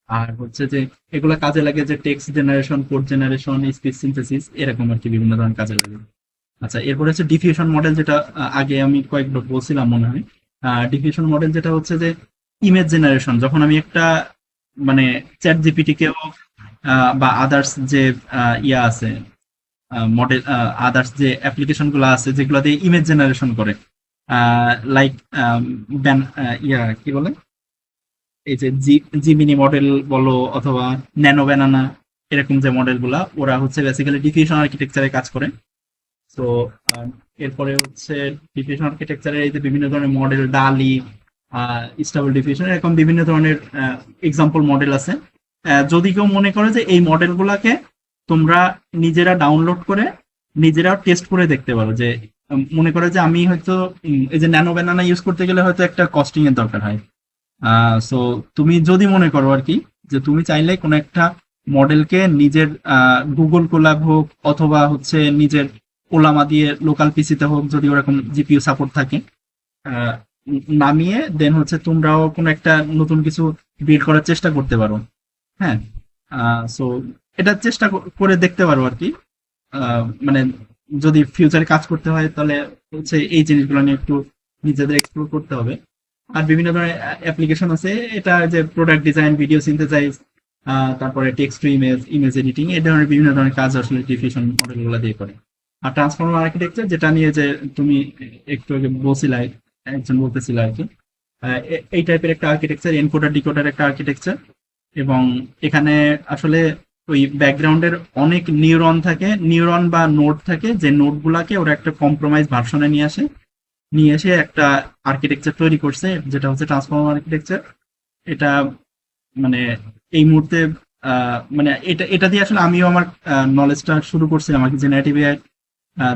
Speaker 1: আর হচ্ছে যে এগুলা কাজে লাগে যে text generation, code generation, speech synthesis, এরকম আর কি বিভিন্ন ধরনের কাজে লাগে। আচ্ছা, এরপরে হচ্ছে ডিফিউশন মডেল, যেটা আগে আমি কয়েকবার বলছিলাম মনে হয়। ডিফিউশন মডেল যেটা হচ্ছে যে ইমেজ জেনারেশন, যখন আমি একটা মানে চ্যাট জিপিটি কেও বা আদার্স যে আছে মডেল, আদার্স যে অ্যাপ্লিকেশন গুলো আছে যেগুলো দিয়ে ইমেজ জেনারেশন করে, লাইক কি বলে, এই যে জিমিনি মডেল বলো অথবা ন্যানো ব্যানানা, এরকম যে মডেল গুলা, ওরা হচ্ছে বেসিক্যালি ডিফিউশন আর্কিটেকচারে কাজ করে। তো এরপরে হচ্ছে ডিফিউশন আর্কিটেকচারের এই যে বিভিন্ন ধরনের মডেল, ডালি, স্টেবল ডিফিউশন, এরকম বিভিন্ন ধরনের এক্সাম্পল মডেল আছে। যদি কেউ মনে করে যে এই মডেলগুলোকে তোমরা নিজেরা ডাউনলোড করে নিজেরাও টেস্ট করে দেখতে পারো, যে মনে করে যে আমি হয়তো এই যে ন্যানো ব্যানানা ইউজ করতে গেলে হয়তো একটা কস্টিং এর দরকার হয়। সো তুমি যদি মনে করো আর কি যে তুমি চাইলে কোনো একটা মডেলকে নিজের গুগল কোল্যাব হোক অথবা হচ্ছে নিজের ওলামা দিয়ে লোকাল পিসিতে হোক, যদি ওরকম জিপিইউ সাপোর্ট থাকে, আহ, নামিয়ে দেন হচ্ছে তোমরাও কোনো একটা নতুন কিছু বিল্ড করার চেষ্টা করতে পারো। হ্যাঁ, সো এটা চেষ্টা করে দেখতে পারো আর কি। মানে যদি ফিউচারে কাজ করতে হয় তাহলে হচ্ছে এই জিনিসগুলো নিয়ে একটু নিজেদের এক্সপ্লোর করতে হবে। আর বিভিন্ন ধরনের অ্যাপ্লিকেশন আছে, এটা যে প্রোডাক্ট ডিজাইন, ভিডিও সিনথেসাইজ, তারপরে text to image, image editing, এই ধরনের বিভিন্ন ধরনের কাজ আসলে ডিফিউশন মডেলগুলো দিয়ে করে। আর ট্রান্সফর্মার আর্কিটেকচার, যেটা নিয়ে যে তুমি একটু আগে বলছিলাই, একজন বলতেছিল আর কি, এই টাইপের একটা আর্কিটেকচার, এনকোডার ডিকোডার একটা আর্কিটেকচার। এবং এখানে আসলে ওই ব্যাকগ্রাউন্ডের অনেক নিউরন থাকে, নিউরন বা নোড থাকে, যে নোড গুলাকে ওরা একটা কম্প্রোমাইজ ভার্সনে নিয়ে এসে একটা আর্কিটেকচার তৈরি করছে, যেটা হচ্ছে ট্রান্সফর্মার আর্কিটেকচার। এটা মানে এই মুহূর্তে মানে এটা এটা দিয়ে আসলে আমিও আমার নলেজটা শুরু করছিলাম আর কি, জেনারেটিভ এআই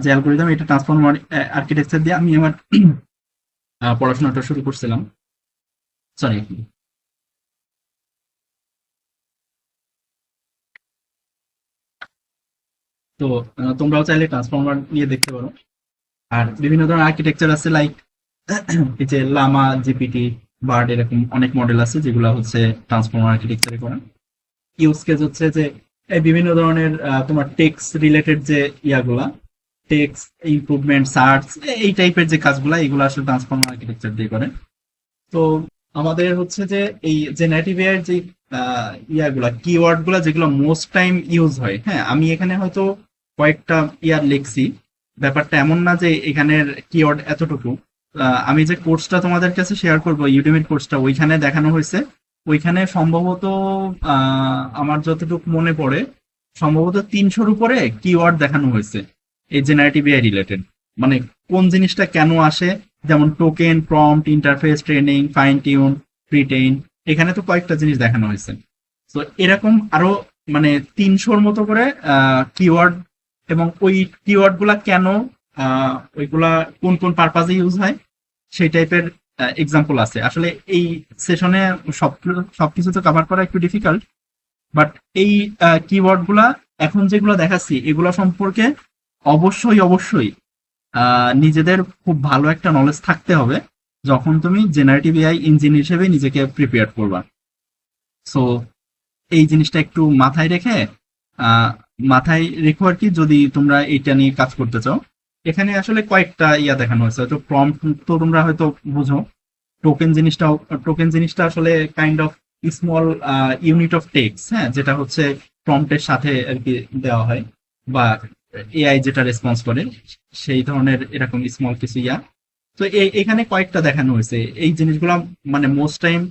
Speaker 1: যে অ্যালগোরিদম, এটা ট্রান্সফর্মার আর্কিটেকচার দিয়ে আমি আমার পড়াশোনাটা শুরু করছিলাম। সরি। তো তোমরাও চাইলে ট্রান্সফর্মার নিয়ে দেখতে পারো। আর বিভিন্ন ধরনের আর্কিটেকচার আছে, লাইক এই যে লামা, জিপিটি, বার্ড, এরকম অনেক মডেল আছে যেগুলো হচ্ছে ট্রান্সফর্মার আর্কিটেকচারে করা। ইউজ কেস হচ্ছে যে এই বিভিন্ন ধরনের তোমার টেক্সট রিলেটেড যে ইয়াগুলা, টেক্সট ইমপ্রুভমেন্ট, সার্চ, এই টাইপের যে কাজগুলা, এগুলো আসলে ট্রান্সফর্মার আর্কিটেকচার দিয়ে করে। তো আমাদের হচ্ছে যে এই জেনারেটিভ এআই এর যে ইয়াগুলা, কিওয়ার্ড গুলা যেগুলো মোস্ট টাইম ইউজ হয়, হ্যাঁ, আমি এখানে হয়তো কয়েকটা লিখছি। ব্যাপারটা এমন না যে এখানের কিওয়ার্ড এতটুকু। আমি যে কোর্সটা তোমাদের কাছে শেয়ার করবো, ইউডেমির কোর্সটা, ওইখানে দেখানো হয়েছে। ওইখানে সম্ভবত আমার যতটুকু মনে পড়ে, সম্ভবত 300-র উপরে কিওয়ার্ড দেখানো হয়েছে এই জেনারেটিভ এআই রিলেটেড। মানে কোন জিনিসটা কেন আসে, যেমন token, prompt, interface, training, fine tune, pretrain, এখানে তো কয়েকটা জিনিস দেখানো হয়েছে। তো এরকম আরো মানে 300-র মতো করে কিওয়ার্ড, এবং ওই কিওয়ার্ড গুলা কেন, ওইগুলা কোন কোন পারপাজে ইউজ হয়, সেই টাইপের এক্সাম্পল আছে। আসলে এই সেশনে সব সবকিছু তো কভার করা একটু ডিফিকাল্ট, বাট এই কিওয়ার্ড গুলা এখন যেগুলো দেখাচ্ছি এগুলো সম্পর্কে অবশ্যই অবশ্যই নিজেদের খুব ভালো একটা নলেজ থাকতে হবে যখন তুমি জেনারেটিভ এআই ইঞ্জিন হিসেবে নিজেকে প্রিপেয়ার করবা। সো এই জিনিসটা একটু মাথায় রেখে, আহ, মাথায় রেখো আর কি, যদি তোমরা এটা নিয়ে কাজ করতে চাও। এখানে আসলে কয়েকটা ইয়া দেখানো হয়েছে, হয়তো প্রম্পট তো তোমরা হয়তো বুঝো। টোকেন জিনিসটা আসলে kind of small unit of text, হ্যাঁ, যেটা হচ্ছে প্রম্পটের সাথে আর কি দেওয়া হয়, বা এআই যেটা রেসপন্স করে সেই ধরনের এরকম স্মল কিছু ইয়া। তো এখানে কয়েকটা দেখানো হয়েছে এই জিনিসগুলো। মানে মোস্ট টাইম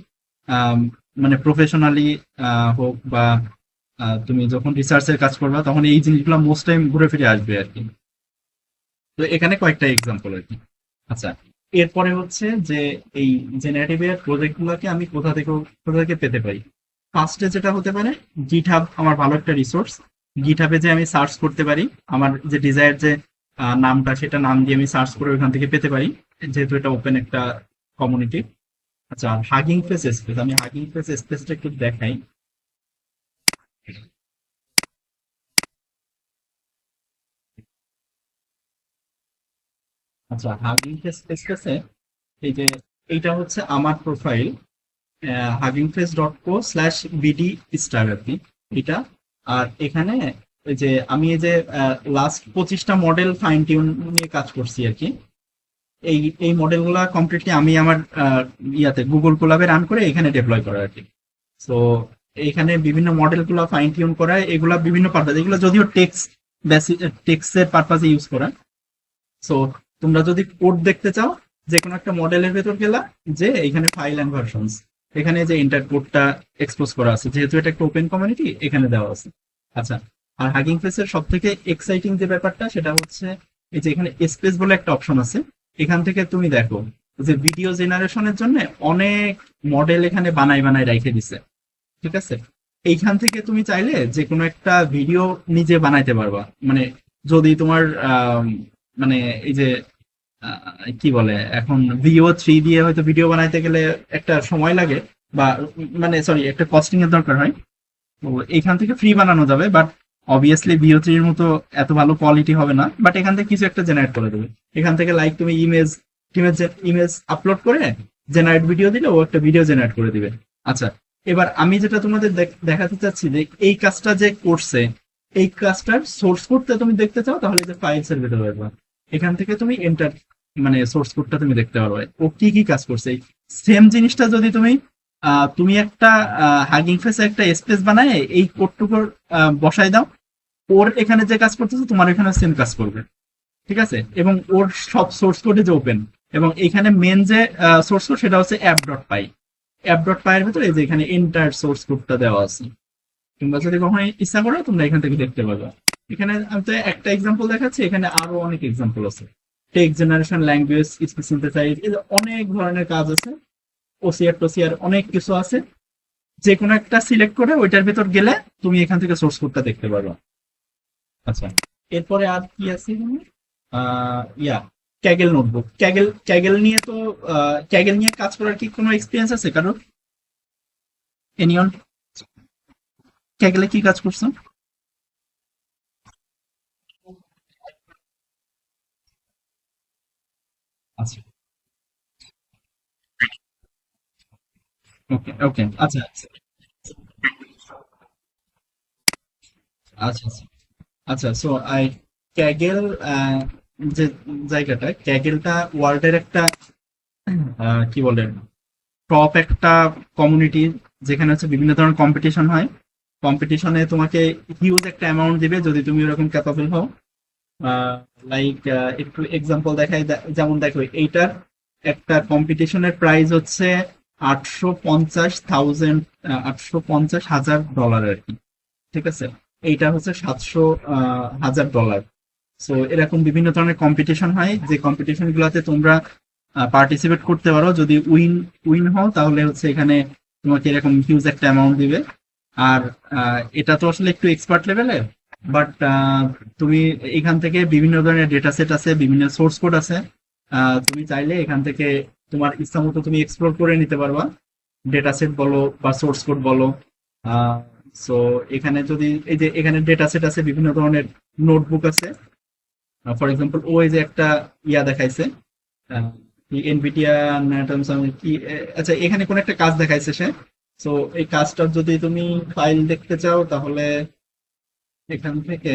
Speaker 1: মানে প্রফেশনালি হোক বা তুমি যখন রিসার্চের কাজ করবা তখন এই জিনিসগুলো মোস্ট টাইম ঘুরে ফিরে আসবে আর কি। তো এখানে কয়েকটা এক্সাম্পল আর কি। আচ্ছা, এরপরে হচ্ছে যে এই জেনারেটিভ এর প্রজেক্ট গুলোকে আমি কোথা থেকে পেতে পারি। ফার্স্টে যেটা হতে পারে, গিটহাব আমার ভালো একটা রিসোর্স। গিটহাবে যে আমি সার্চ করতে পারি আমার যে ডিজায়ার যে নামটা, সেটা নাম দিয়ে আমি সার্চ করে ওইখান থেকে পেতে পারি, যেহেতু এটা ওপেন একটা কমিউনিটি। আচ্ছা, হাগিং ফেস স্পেস, আমি হাগিং ফেস স্পেসটা একটু দেখাই। আচ্ছা, হাগিং ফেস স্পেসে এই যে এইটা হচ্ছে আমার প্রোফাইল, huggingface.co/bd স্টার আর কি এটা। আর এখানে ওই যে আমি এই যে লাস্ট 25টা মডেল ফাইন টিউন নিয়ে কাজ করছি আর কি। এই এই মডেলগুলা কমপ্লিটলি আমি আমার ইয়াতে গুগল কোলাবে রান করে এখানে ডেপ্লয় করা আর কি। তো এইখানে বিভিন্ন মডেলগুলো ফাইন টিউন করা, এগুলা বিভিন্ন পারপাস, এগুলো যদিও টেক্সের পারপাসে ইউজ করা। সো তোমরা যদি কোড দেখতে চাও, যে কোনো একটা মডেলের ভেতর গেলা, যে এখানে ফাইল এন্ড ভার্সনস, এখানে যে ইন্টার কোডটা এক্সপোজ করা আছে, যেহেতু এটা একটা ওপেন কমিউনিটি, এখানে দেওয়া আছে। আচ্ছা, আর হাগিং ফেসের সব থেকে এক্সাইটিং যে ব্যাপারটা সেটা হচ্ছে এই যে এখানে স্পেস বলে একটা অপশন আছে। এখান থেকে তুমি দেখো যে ভিডিও জেনারেশনের জন্য অনেক মডেল এখানে বানাই বানাই রেখে দিছে। ঠিক আছে, এইখান থেকে তুমি চাইলে যে কোনো একটা ভিডিও নিজে বানাইতে পারবা। মানে যদি তোমার মানে এই যে কি বলে, এখন VO3 দিয়ে হয়তো ভিডিও বানাইতে গেলে একটা সময় লাগে, বা মানে সরি একটা কস্টিং এর দরকার হয়। তো এখান থেকে ফ্রি বানানো যাবে, বাট অবভিয়াসলি VO3 এর মতো এত ভালো কোয়ালিটি হবে না, বাট এখান থেকে কিছু একটা জেনারেট করে দেবে। এখান থেকে লাইক তুমি ইমেজ ইমেজ ইমেজ আপলোড করে জেনারেট ভিডিও দিলে ও একটা ভিডিও জেনারেট করে দিবে। আচ্ছা, এবার আমি যেটা তোমাদের দেখাতে চাচ্ছি, যে এই কাজটা যে করছে, এই কাজটার সোর্স কোডটা তুমি দেখতে চাও, তাহলে যে ফাইলস এর ভেতরে যাবে, এখান থেকে তুমি এন্টার মানে সোর্স কোডটা তুমি দেখতে পারবে ও কি কি কাজ করছে। সেম জিনিসটা যদি তুমি তুমি একটা হাগিং ফেসে একটা স্পেস বানায় এই কোডটুকু বসাই দাও, ওর এখানে যে কাজ করতেছে তোমার এখানে সেম কাজ করবে। ঠিক আছে, এবং ওর সব সোর্স কোডে যে ওপেন, এবং এখানে মেন যে সোর্স কোড সেটা হচ্ছে app.py। app.py এর ভেতরে এই যে এখানে এন্টার সোর্স কোডটা দেওয়া আছে। তোমরা যদি কখনো ইচ্ছা করো তোমরা এখান থেকে দেখতে পাবে। এখানে আমি তো একটা এক্সাম্পল দেখাচ্ছি, এখানে আরো অনেক এক্সাম্পল আছে। Text generation, language speech synthesise, অনেক ধরনের কাজ আছে। ওসিআর টোসিআর অনেক কিছু আছে। যে কোনো একটা সিলেক্ট করে ওইটার ভেতর গেলে তুমি এখান থেকে সোর্স কোডটা দেখতে পারবে। আচ্ছা, এরপরে আর কি আছে এখানে? ইয়া, ক্যাগেল নোটবুক। ক্যাগেল নিয়ে তো ক্যাগেল নিয়ে কাজ করার কি কোনো এক্সপিরিয়েন্স আছে কারো? এনিয়ন, ক্যাগেলে কি কাজ করছো? আচ্ছা, ওকে ওকে, আচ্ছা আচ্ছা আচ্ছা আচ্ছা। আচ্ছা, সো আই ক্যাগেল, যে জায়গাটা, ক্যাগেলটা ওয়ার্ল্ডের একটা কি বলে, টপ একটা কমিউনিটি, যেখানে হচ্ছে বিভিন্ন ধরনের কম্পিটিশন হয়। কম্পিটিশনে তোমাকে হিউজ একটা অ্যামাউন্ট দিবে যদি তুমি ওরকম ক্যাপাবল হও। লাইক একটু এক্সাম্পল দেখাই, যেমন দেখো এইটার একটা কম্পিটিশনের প্রাইস হচ্ছে 850,000, 850,000 ডলার আর কি। ঠিক আছে, এইটা হচ্ছে 700,000 ডলার। সো এরকম বিভিন্ন ধরনের কম্পিটিশন হয়, যে কম্পিটিশন গুলোতে তোমরা পার্টিসিপেট করতে পারো। যদি উইন উইন হও তাহলে হচ্ছে এখানে তোমাকে এরকম হিউজ একটা অ্যামাউন্ট দিবে। আর এটা তো আসলে একটু এক্সপার্ট লেভেলের, বাট তুমি এখান থেকে বিভিন্ন ধরনের ডেটা সেট আছে, বিভিন্ন সোর্স কোড আছে। তুমি চাইলে এখান থেকে তোমার ইচ্ছা মতো তুমি এক্সপ্লোর করে নিতে পারবা, ডেটা সেট বলো বা সোর্স কোড বলো। সো এখানে যদি এই যে এখানে ডেটা সেট আছে, বিভিন্ন ধরনের নোটবুক আছে। ফর এক্সাম্পল ও এই যে একটা ইয়া দেখাইছে, এনভিডিয়া কি, আচ্ছা এখানে কোন একটা কাজ দেখাইছে সে। সো এই কাজটার যদি তুমি ফাইল দেখতে চাও তাহলে এখান থেকে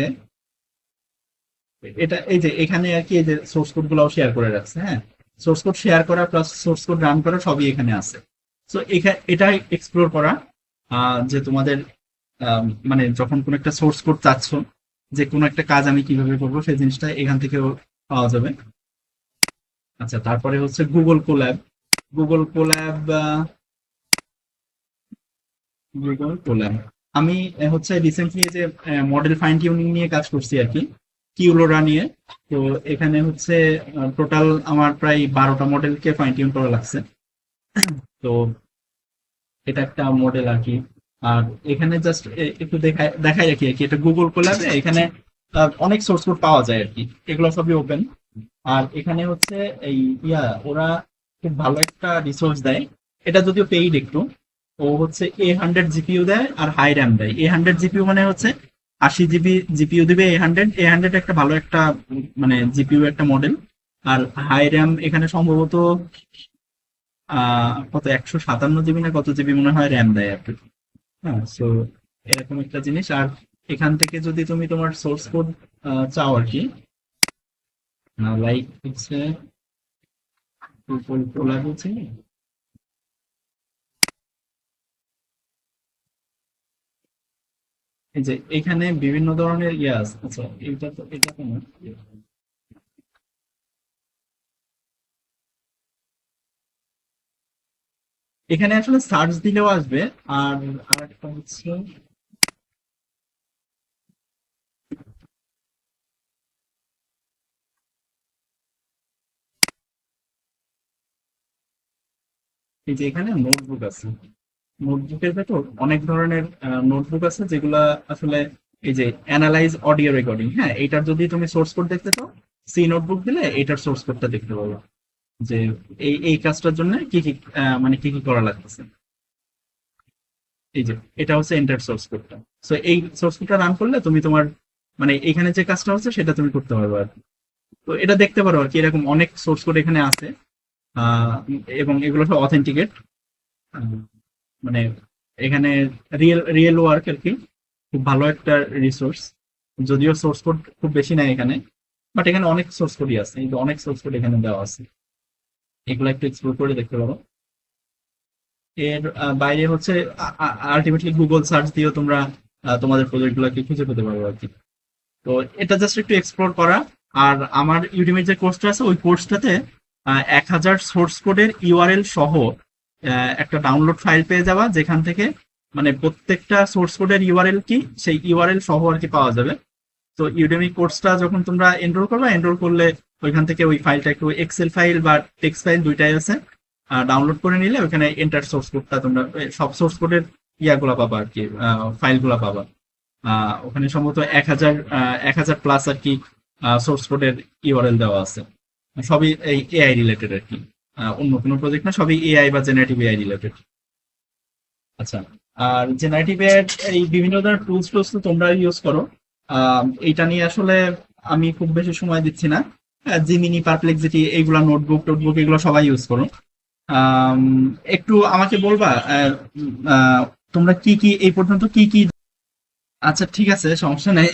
Speaker 1: এটা এই যে এখানে আর কি এই যে সোর্স কোড গুলাও শেয়ার করে রাখছে। হ্যাঁ, সোর্স কোড শেয়ার করা প্লাস সোর্স কোড রান করা সবই এখানে আছে। সো এটা এক্সপ্লোর করা, যে তোমাদের মানে যখন কোন একটা সোর্স কোড চাচ্ছ, যে কোনো একটা কাজ আমি কিভাবে করবো সেই জিনিসটা এখান থেকেও পাওয়া যাবে। আচ্ছা, তারপরে হচ্ছে Google collab. Google collab, Google collab আমি হচ্ছে রিসেন্টলি যে মডেল ফাইন টিউনিং নিয়ে কাজ করছি আর কি, কিউলোরা নিয়ে। তো এখানে হচ্ছে টোটাল আমার প্রায় 12টা মডেলকে ফাইন টিউন করা লাগছে। তো এটা একটা মডেল আর কি। আর এখানে জাস্ট একটু দেখাই রাখি আর কি, এটা গুগল কোল্যাবে এখানে অনেক সোর্স কোড পাওয়া যায় আর কি, এগুলো সবই ওপেন। আর এখানে হচ্ছে এই ওরা খুব ভালো একটা রিসোর্স দেয়, এটা যদিও পেইড একটু। ও হচ্ছে A100 জিপিইউ দেয় আর হাই র্যাম দেয়। A100 জিপিইউ মানে হচ্ছে 80 জিবি জিপিইউ দিবে। A100 একটা ভালো একটা মানে জিপিইউ একটা মডেল। আর হাই র্যাম এখানে সম্ভবত কত 157 জিবি না কত জিবি মনে হয় র্যাম দেয় আর কি। হ্যাঁ, সো এরকম একটা জিনিস। আর এখান থেকে যদি তুমি তোমার সোর্স কোড চাও আর কি, লাইক হচ্ছে তোলা হচ্ছে এই যে এখানে বিভিন্ন ধরনের ইয়ে আছে। আচ্ছা, এটা তো না। এখানে আসলে সার্চ দিলেও আসবে। আর আর একটা হচ্ছে এই যে এখানে নোটবুক আছে। নোটবুকের ভেতর অনেক ধরনের নোটবুক আছে যেগুলা আসলে এই যে অ্যানালাইজ অডিও রেকর্ডিং। হ্যাঁ, এটার যদি তুমি সোর্স কোড দেখতে চাও, সি নোটবুক দিলে এটার সোর্স কোডটা দেখতে পাবো, যে এই এই কাজটার জন্য কি কি মানে কি কি করা লাগতেছে। এই যে এটা হচ্ছে এন্টার সোর্স কোডটা। সো এই সোর্স কোডটা রান করলে তুমি তোমার মানে এখানে যে কাজটা হচ্ছে সেটা তুমি করতে পারবে আর কি। তো এটা দেখতে পারো আর কি, এরকম অনেক সোর্স কোড এখানে আছে। আহ, এবং এগুলো সব অথেন্টিকেট, মানে এখানে রিয়েল রিয়েল ওয়ার্ক আর কি। খুব ভালো একটা রিসোর্স। যদিও সোর্স কোড খুব বেশি নাই এখানে, বাট এখানে অনেক সোর্স কোডই আছে, এই যে অনেক সোর্স কোড এখানে দেওয়া আছে। এগুলো একটু এক্সপ্লোর করে দেখতে পারো। এর বাইরে হচ্ছে আলটিমেটলি গুগল সার্চ দিয়েও তোমরা তোমাদের প্রজেক্ট গুলোকে খুঁজে পেতে পারো আর কি। তো এটা জাস্ট একটু এক্সপ্লোর করা। আর আমার ইউটিউবের যে কোর্সটা আছে ওই কোর্সটাতে 1,000 সোর্স কোডের ইউআরএল সহ একটা ডাউনলোড ফাইল পেয়ে যাবা, যেখান থেকে মানে প্রত্যেকটা সোর্স কোডের ইউআরএল কি সেই ইউআরএল সহ আর কি পাওয়া যাবে। তো ইউডেমি কোর্সটা যখন তোমরা এনরোল করবে, এনরোল করলে ওইখান থেকে ওই ফাইলটা একটু এক্সেল ফাইল বা টেক্সট ফাইল দুইটাই আছে, ডাউনলোড করে নিলে ওখানে এন্টার সোর্স কোডটা তোমরা সব সোর্স কোডের ইয়াগুলা পাবা আর কি, ফাইলগুলা পাবা। ওখানে সম্ভবত 1,000 প্লাস আর কি সোর্স কোডের ইউআরএল দেওয়া আছে। সবই এই এআই রিলেটেড আর কি, অন্য কোনো প্রজেক্ট না, সবই এআই বা জেনারেটিভ এআই রিলেটেড। আচ্ছা, আর জেনারেটিভ এআই এই বিভিন্ন ধরনের টুলস টুলস তো তোমরা ইউজ করো। এইটা নিয়ে আসলে আমি খুব বেশি সময় দিচ্ছি না। জিমিনি, পারপ্লেক্সিটি, এইগুলা নোটবুক টোটবুক এগুলো সবাই ইউজ করো। আম, একটু আমাকে বলবা তোমরা কি কি এই পর্যন্ত কি কি। আচ্ছা ঠিক আছে, সমস্যা নেই।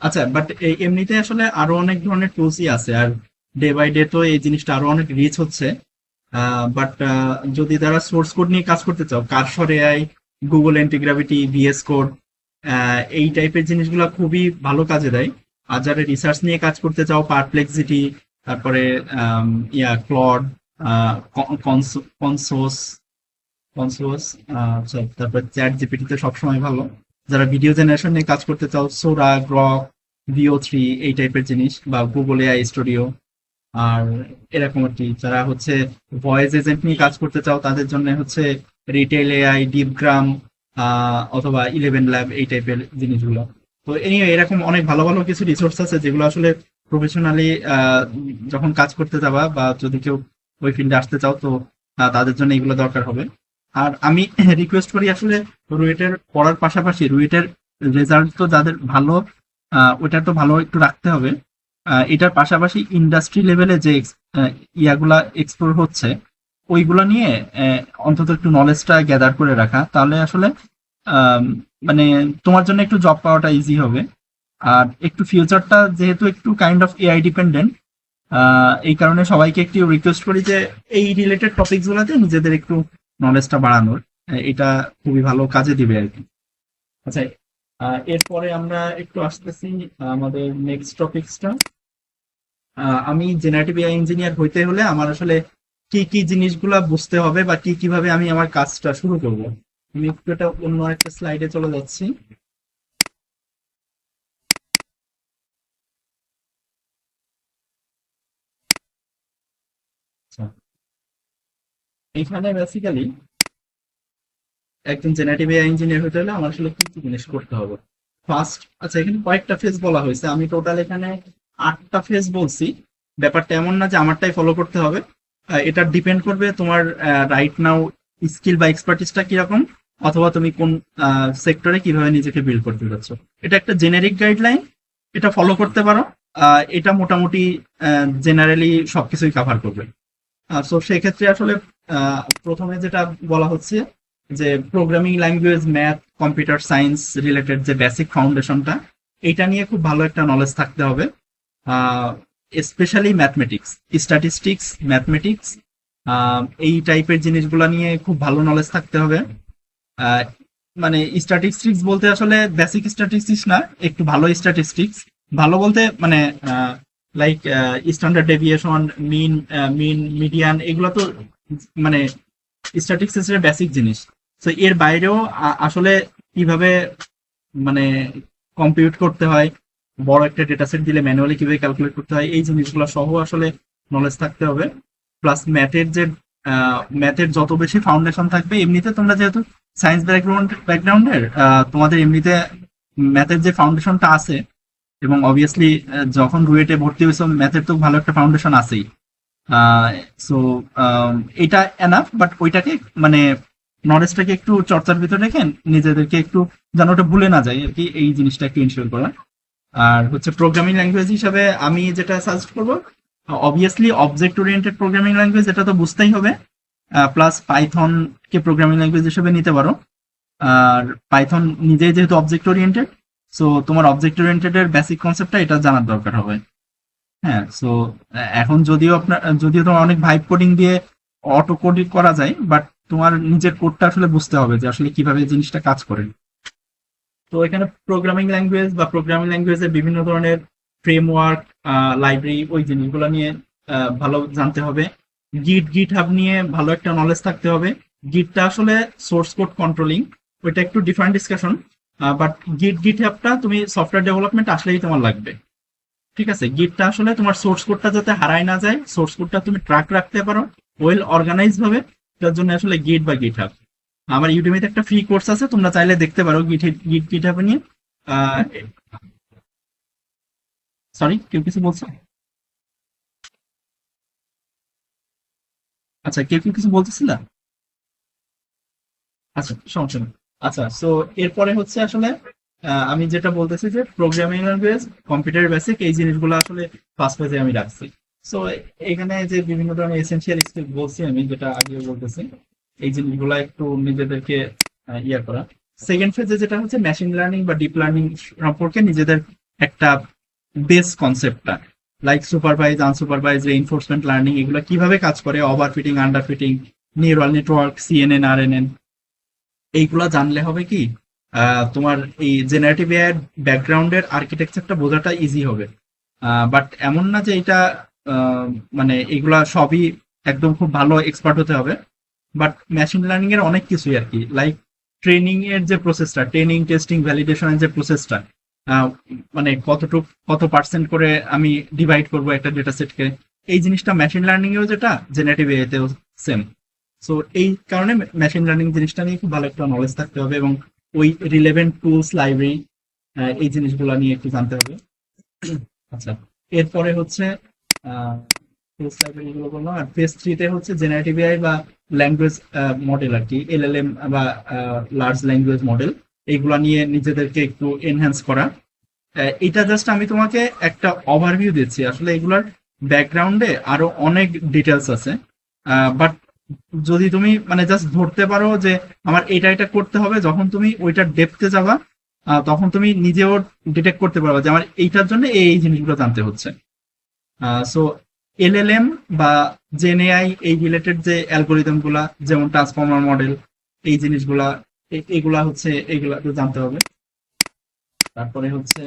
Speaker 1: আচ্ছা, বাট এমনিতে আসলে আরো অনেক ধরনের টুলসই আছে। আর ডে বাই ডে তো এই জিনিসটা আরো অনেক রিচ হচ্ছে। বাট যদি তারা সোর্স কোড নিয়ে কাজ করতে চাও, Cursor AI, Google Antigravity, VS Code, এই টাইপের জিনিসগুলো খুবই ভালো কাজে দেয়। আর যারা রিসার্চ নিয়ে কাজ করতে চাও, পারপ্লেক্সিটি, তারপরে আম, ক্লড, কনসোস কনসোস আচ্ছা, তারপর চ্যাট জিপিটি তো সবসময় ভালো। যারা ভিডিও জেনারেশন নিয়ে কাজ করতে চাও, সোরা, গ্রক, ভিও 3 এই টাইপের জিনিস, বা গুগল এআই স্টুডিও। আর এরকম আর কি, যারা হচ্ছে ভয়েস এজেন্ট নিয়ে কাজ করতে চাও তাদের জন্য হচ্ছে রিটেল এআই, ডিপগ্রাম, অথবা 11 ল্যাব এই টাইপের জিনিসগুলো। তো এরকম অনেক ভালো ভালো কিছু রিসোর্স আছে যেগুলো আসলে প্রফেশনালি যখন কাজ করতে যাবা, বা যদি কেউ ওই ফিল্ডে আসতে চাও, তো তাদের জন্য এগুলো দরকার হবে। আর আমি রিকোয়েস্ট করি আসলে রুয়েটের পড়ার পাশাপাশি রুয়েটের রেজাল্ট তো যাদের ভালো, ওটা তো ভালো একটু রাখতে হবে। এটার পাশাপাশি ইন্ডাস্ট্রি লেভেলে যে ইয়াগুলা এক্সপ্লোর হচ্ছে ওইগুলা নিয়ে অন্তত একটু নলেজটা গ্যাদার করে রাখা, তাহলে আসলে আম, মানে তোমার জন্য একটু জব পাওয়াটা ইজি হবে। আর একটু ফিউচারটা যেহেতু একটু কাইন্ড অফ এআই ডিপেন্ডেন্ট, এই কারণে সবাইকে একটু রিকোয়েস্ট করি যে এই রিলেটেড টপিকস গুলাতে নিজেদের একটু নলেজটা বাড়ানোর। এটা খুবই ভালো কাজে দিবে আর কি। আচ্ছা, এরপরে আমরা একটু আসতেছি আমাদের নেক্সট টপিকসটা। আমি জেনারেটিভ এআই ইঞ্জিনিয়ার হইতে হলে আমার আসলে কি কি জিনিসগুলা বুঝতে হবে, বা কি কিভাবে আমি আমার কাজটা শুরু করব। আমি একটু এটা অন্য একটা স্লাইডে চলে যাচ্ছি। আচ্ছা, এখানে বেসিক্যালি একজন জেনারেটিভ এআই ইঞ্জিনিয়ার হতে হলে আমার আসলে কি কি জিনিস করতে হবে। ফার্স্ট, আচ্ছা, এখানে কয়েকটা ফেজ বলা হয়েছে, আমি টোটাল এখানে 8টা ফেজ বলছি। ব্যাপারটা এমন না যে আমারটাই ফলো করতে হবে। এটা ডিপেন্ড করবে তোমার রাইট নাও স্কিল বা এক্সপার্টিসটা কিরকম, অথবা তুমি কোন সেক্টরে কিভাবে নিজেকে বিল্ড করতে যাচ্ছ। এটা একটা জেনারিক গাইডলাইন, এটা ফলো করতে পারো। এটা মোটামুটি জেনারেলি সবকিছুই কাভার করবে। সো সেক্ষেত্রে আসলে প্রথমে যেটা বলা হচ্ছে যে programming language, math, computer science related যে বেসিক ফাউন্ডেশনটা, এটা নিয়ে খুব ভালো একটা নলেজ থাকতে হবে। স্পেশালি ম্যাথমেটিক্স, স্ট্যাটিস্টিক্স, ম্যাথমেটিক্স, এই টাইপের জিনিসগুলো নিয়ে খুব ভালো নলেজ থাকতে হবে। আহ, মানে স্ট্যাটিস্টিক্স বলতে আসলে বেসিক স্ট্যাটিস্টিক্স না, একটু ভালো স্ট্যাটিস্টিক্স। ভালো বলতে মানে লাইক স্ট্যান্ডার্ড ডেভিয়েশন, মিন, মিডিয়ান, এগুলো তো মানে স্ট্যাটিস্টিক্সের বেসিক জিনিস। তো এর বাইরেও আসলে কিভাবে মানে কম্পিউট করতে হয়, বড় একটা ডেটা সেট দিলে ম্যানুয়ালি কিভাবে ক্যালকুলেট করতে হয়, এই জিনিসগুলো সহ আসলে নলেজ থাকতে হবে। প্লাস ম্যাথের যত বেশি ফাউন্ডেশন থাকবে, এমনিতে তোমরা যেহেতু সায়েন্স ব্যাকগ্রাউন্ডের, তোমাদের এমনিতে ম্যাথের যে ফাউন্ডেশনটা আছে, এবং অবভিয়াসলি যখন রুয়েটে ভর্তি হয়েছে ম্যাথের তো ভালো একটা ফাউন্ডেশন আছেই। সো এটা এনাফ, বাট ওইটাকে মানে নলেজটাকে একটু চর্চার ভিতরে রেখে নিজেদেরকে একটু যেন ওটা ভুলে না যায় আর কি, এই জিনিসটা একটু ইনশিওর করা। আর হচ্ছে প্রোগ্রামিং ল্যাঙ্গুয়েজ হিসাবে আমি যেটা সাজেস্ট করবো, obviously object oriented programming language, এটা তো বুঝতেই হবে। প্লাস পাইথন কে প্রোগ্রামিং ল্যাঙ্গুয়েজ হিসেবে নিতে পারো। আর পাইথন নিজেই যেহেতু অবজেক্ট ওরিয়েন্টেড, সো তোমার অবজেক্ট ওরিয়েন্টেড এর বেসিক কনসেপ্টটা এটা জানার দরকার হবে। হ্যাঁ, সো এখন যদিও তোমার অনেক ভাইব কোডিং দিয়ে অটো কোড করা যায়, বাট তোমার নিজের কোডটা আসলে বুঝতে হবে যে আসলে কিভাবে জিনিসটা কাজ করে। তো এখানে প্রোগ্রামিং ল্যাঙ্গুয়েজ বা প্রোগ্রামিং ল্যাঙ্গুয়েজের বিভিন্ন ধরনের ফ্রেমওয়ার্ক, লাইব্রেরি, ওই জিনিসগুলো নিয়ে ভালো জানতে হবে। গিট হাব নিয়ে ভালো একটা নলেজ থাকতে হবে। গিটটা আসলে সোর্স কোড কন্ট্রোলিং, ওইটা একটু ডিফারেন্ট ডিসকাশন। বাট গিট হাবটা তুমি সফটওয়্যার ডেভেলপমেন্ট আসলেই তোমার লাগবে। ঠিক আছে, গিটটা আসলে তোমার সোর্স কোডটা যাতে হারায় না যায়, সোর্স কোডটা তুমি ট্র্যাক রাখতে পারো ওয়েল অর্গানাইজ ভাবে, তার জন্য আসলে গিট বা গিট হাব। আমার ইউটিউবে একটা ফ্রি কোর্স আছে, তোমরা চাইলে দেখতে পারো গিট হাব নিয়ে। সরি, কেউ কিছু বলছো? আচ্ছা, কেউ কিছু বলতেছিল? আচ্ছা, সমস্যা নেই। আচ্ছা, সো এরপরে হচ্ছে আসলে আমি যেটা বলতেছি যে প্রোগ্রামিং ল্যাঙ্গুয়েজ, কম্পিউটার বেসিক, এই জিনিসগুলো আসলে ফার্স্ট পেজে আমি রাখছি। সো এখানে যে বিভিন্ন ধরনের এসেনশিয়াল স্কিল বলছি আমি, যেটা আগে বলতেছি, এই জিনিসগুলো একটু নিজেদেরকে ইয়ে করা। সেকেন্ড ফেজে যেটা হচ্ছে মেশিন লার্নিং বা ডিপ লার্নিং সম্পর্কে নিজেদের একটা বেস কনসেপ্টটা, like supervise, unsupervised, reinforcement learning, এগুলো কিভাবে কাজ করে, overfitting, আন্ডারফিটিং, neural network, CNN, RNN, এইগুলা জানলে হবে কি তোমার এই জেনারেটিভ এআই ব্যাকগ্রাউন্ডের আর্কিটেকচারটা বোঝাটা ইজি হবে। বাট এমন না যে এটা আহ, মানে এগুলা সবই একদম খুব ভালো এক্সপার্ট হতে হবে। বাট মেশিন লার্নিং এর অনেক কিছুই আর কি, লাইক ট্রেনিং এর যে প্রসেসটা, ট্রেনিং টেস্টিং ভ্যালিডেশনের যে প্রসেসটা, মানে কত পার্সেন্ট করে আমি ডিভাইড করব একটা ডেটা সেটকে, এই জিনিসটা মেশিন লার্নিং এও যেটা জেনারেটিভ এআই তেও সেম। সো এই কারণে মেশিন লার্নিং জিনিসটা নিয়ে খুব ভালো একটা নলেজ থাকতে হবে, এবং ওই রিলেভেন্ট টুলস লাইব্রেরি এই জিনিসগুলো নিয়ে একটু জানতে হবে। আচ্ছা, এরপরে হচ্ছে টুলস লাইব্রেরি গুলো বললাম, আর ফেজ 3 তে হচ্ছে জেনারেটিভ এআই বা ল্যাঙ্গুয়েজ মডেল আর কি, এলএলএম বা লার্জ ল্যাঙ্গুয়েজ মডেল, এইগুলা নিয়ে নিজেদেরকে একটু এনহ্যান্স করা। এটা জাস্ট আমি তোমাকে একটা ওভারভিউ দিচ্ছি, আসলে এগুলার ব্যাকগ্রাউন্ডে আরো অনেক ডিটেলস আছে। বাট যদি তুমি মানে জাস্ট ধরতে পারো যে আমার এটা করতে হবে, যখন তুমি ওইটার ডেপথে যাবা তখন তুমি নিজেও ডিটেক্ট করতে পারবে যে আমার এইটার জন্য এই জিনিসগুলো জানতে হচ্ছে। সো এলএলএম বা জেন এআই এই রিলেটেড যে অ্যালগোরিদম গুলা, যেমন ট্রান্সফর্মার মডেল, এই জিনিসগুলা এগুলা হচ্ছে এগুলা তো জানতে হবে। তারপরে হচ্ছে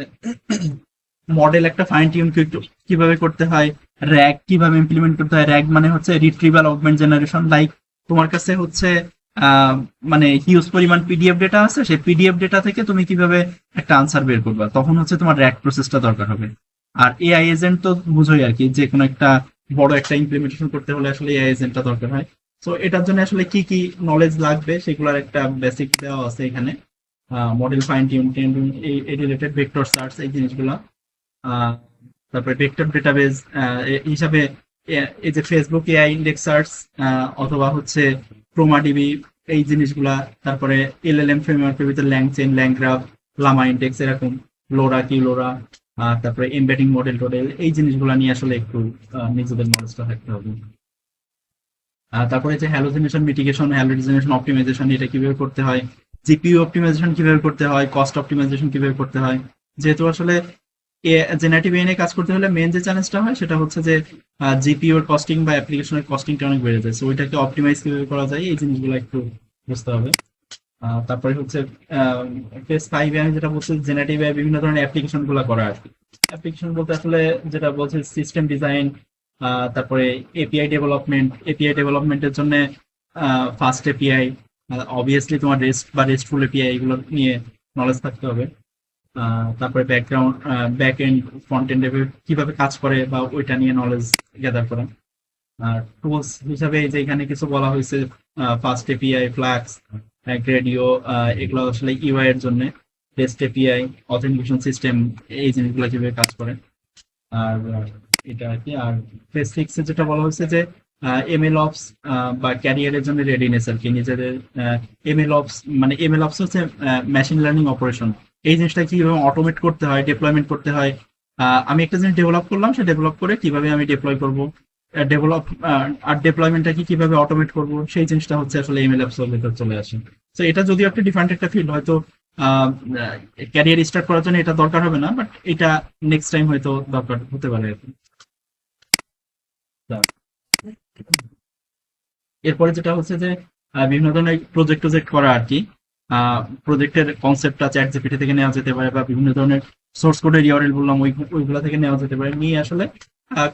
Speaker 1: মডেল একটা ফাইন টিউন কিভাবে করতে হয়, র্যাগ কিভাবে ইমপ্লিমেন্ট করতে হয়। র্যাগ মানে হচ্ছে রিট্রিভাল অগমেন্ট জেনারেশন। লাইক তোমার কাছে হচ্ছে আহ, মানে হিউজ পরিমাণ পিডিএফ ডেটা আছে, সেই পিডিএফ ডেটা থেকে তুমি কিভাবে একটা আনসার বের করবা, তখন হচ্ছে তোমার র্যাগ প্রসেসটা দরকার হবে। আর এআই এজেন্ট তো বুঝোই আর কি, যে কোনো একটা বড় একটা ইমপ্লিমেন্টেশন করতে হলে আসলে এআই এজেন্টটা দরকার হয়। তো এটার জন্য আসলে কি কি নলেজ লাগবে সেগুলোর একটা বেসিক দেওয়া আছে এখানে। মডেল ফাইন টিউন এই রিলেটেড ভেক্টর সার্চ এই জিনিসগুলো। আহ, তারপরে ভেক্টর ডেটাবেজ হিসাবে এই যে ফেসবুক এআই ইন্ডেক্স সার্চ অথবা হচ্ছে ক্রোমাডিবি এই জিনিসগুলা। তারপরে এলএলএম ফ্রেমওয়ার্কের ভিতরে ল্যাংচেন, ল্যাংগ্রাফ, লামা ইন্ডেক্স এরকম, লোরা কি লোরা, তারপরে এমবেডিং মডেল টডেল এই জিনিসগুলা নিয়ে আসলে একটু নিজেদের নলেজটা থাকতে হবে। তারপরে যে হ্যালোজিনেশন মিটিগেশন, হ্যালোজিনেশন অপটিমাইজেশন এটা কিভাবে করতে হয়, জিপিইউ অপটিমাইজেশন কিভাবে করতে হয়, কস্ট অপটিমাইজেশন কিভাবে করতে হয়। যেহেতু আসলে জেনারেটিভ এআই নিয়ে কাজ করতে হলে মেন যে চ্যালেঞ্জটা হয় সেটা হচ্ছে যে জিপিইউ এর কস্টিং বা অ্যাপ্লিকেশনের কস্টিংটা অনেক বেড়ে যায়, সো ওইটাকে অপটিমাইজ কিভাবে করা যায় এই জিনিসগুলো একটু বুঝতে হবে। তারপরে হচ্ছে ফেজ 5 আমি যেটা বলছি, জেনারেটিভ এআই বিভিন্ন ধরনের অ্যাপ্লিকেশন গুলো করা আর কি। অ্যাপ্লিকেশন বলতে আসলে যেটা বলছে সিস্টেম ডিজাইন, তারপরে এপিআই ডেভেলপমেন্টের জন্য ফাস্ট এপিআই, অবভিয়াসলি তোমার রেস্ট বা রেস্টফুল এপিআই এগুলো নিয়ে নলেজ থাকতে হবে। তারপরে background, back end, front end কিভাবে কাজ করে বা ওইটা নিয়ে নলেজ গ্যাদার করা। আর টুলস হিসাবে এই যে এখানে কিছু বলা হয়েছে, ফাস্ট এপিআই, ফ্লাক্স, গ্রেডিও, এগুলো আসলে ইউআই এর জন্য। রেস্ট এপিআই, অথেন্টিকেশন সিস্টেম, এই জিনিসগুলো কিভাবে কাজ করে। আর এটা আর কি। আর ফেজ 6 এ যেটা বলা হয়েছে যে এমএল অপস বা ক্যারিয়ারের জন্য রেডিনেস আর কি, নিজেদের এমএল অপস, মানে এমএল অপস হচ্ছে মেশিন লার্নিং অপারেশন, এই জিনিসটা কিভাবে অটোমেট করতে হয়, ডিপ্লয়মেন্ট করতে হয়। আমি একটা জিনিস ডেভেলপ করলাম, সে ডেভেলপ করে কিভাবে আমি ডিপ্লয় করব, ডেভেলপ আর ডিপ্লয়মেন্টটা কি কিভাবে অটোমেট করব, সেই জিনিসটা হচ্ছে আসলে এমএল অপস এর ভেতর চলে আসে। তো এটা যদিও একটা ডিফারেন্ট একটা ফিল্ড, হয়তো ক্যারিয়ার স্টার্ট করার জন্য এটা দরকার হবে না, বাট এটা নেক্সট টাইম হয়তো দরকার হতে পারে আর কি। এরপরে যেটা হচ্ছে যে বিভিন্ন ধরনের প্রজেক্ট টজেক্ট করা আর কি। প্রজেক্টের কনসেপ্টটা চ্যাট জিপিটি থেকে নেওয়া যেতে পারে, বা বিভিন্ন ধরনের সোর্স কোডের ইউআরএল বললাম ওইগুলা থেকে নেওয়া যেতে পারে, নিয়ে আসলে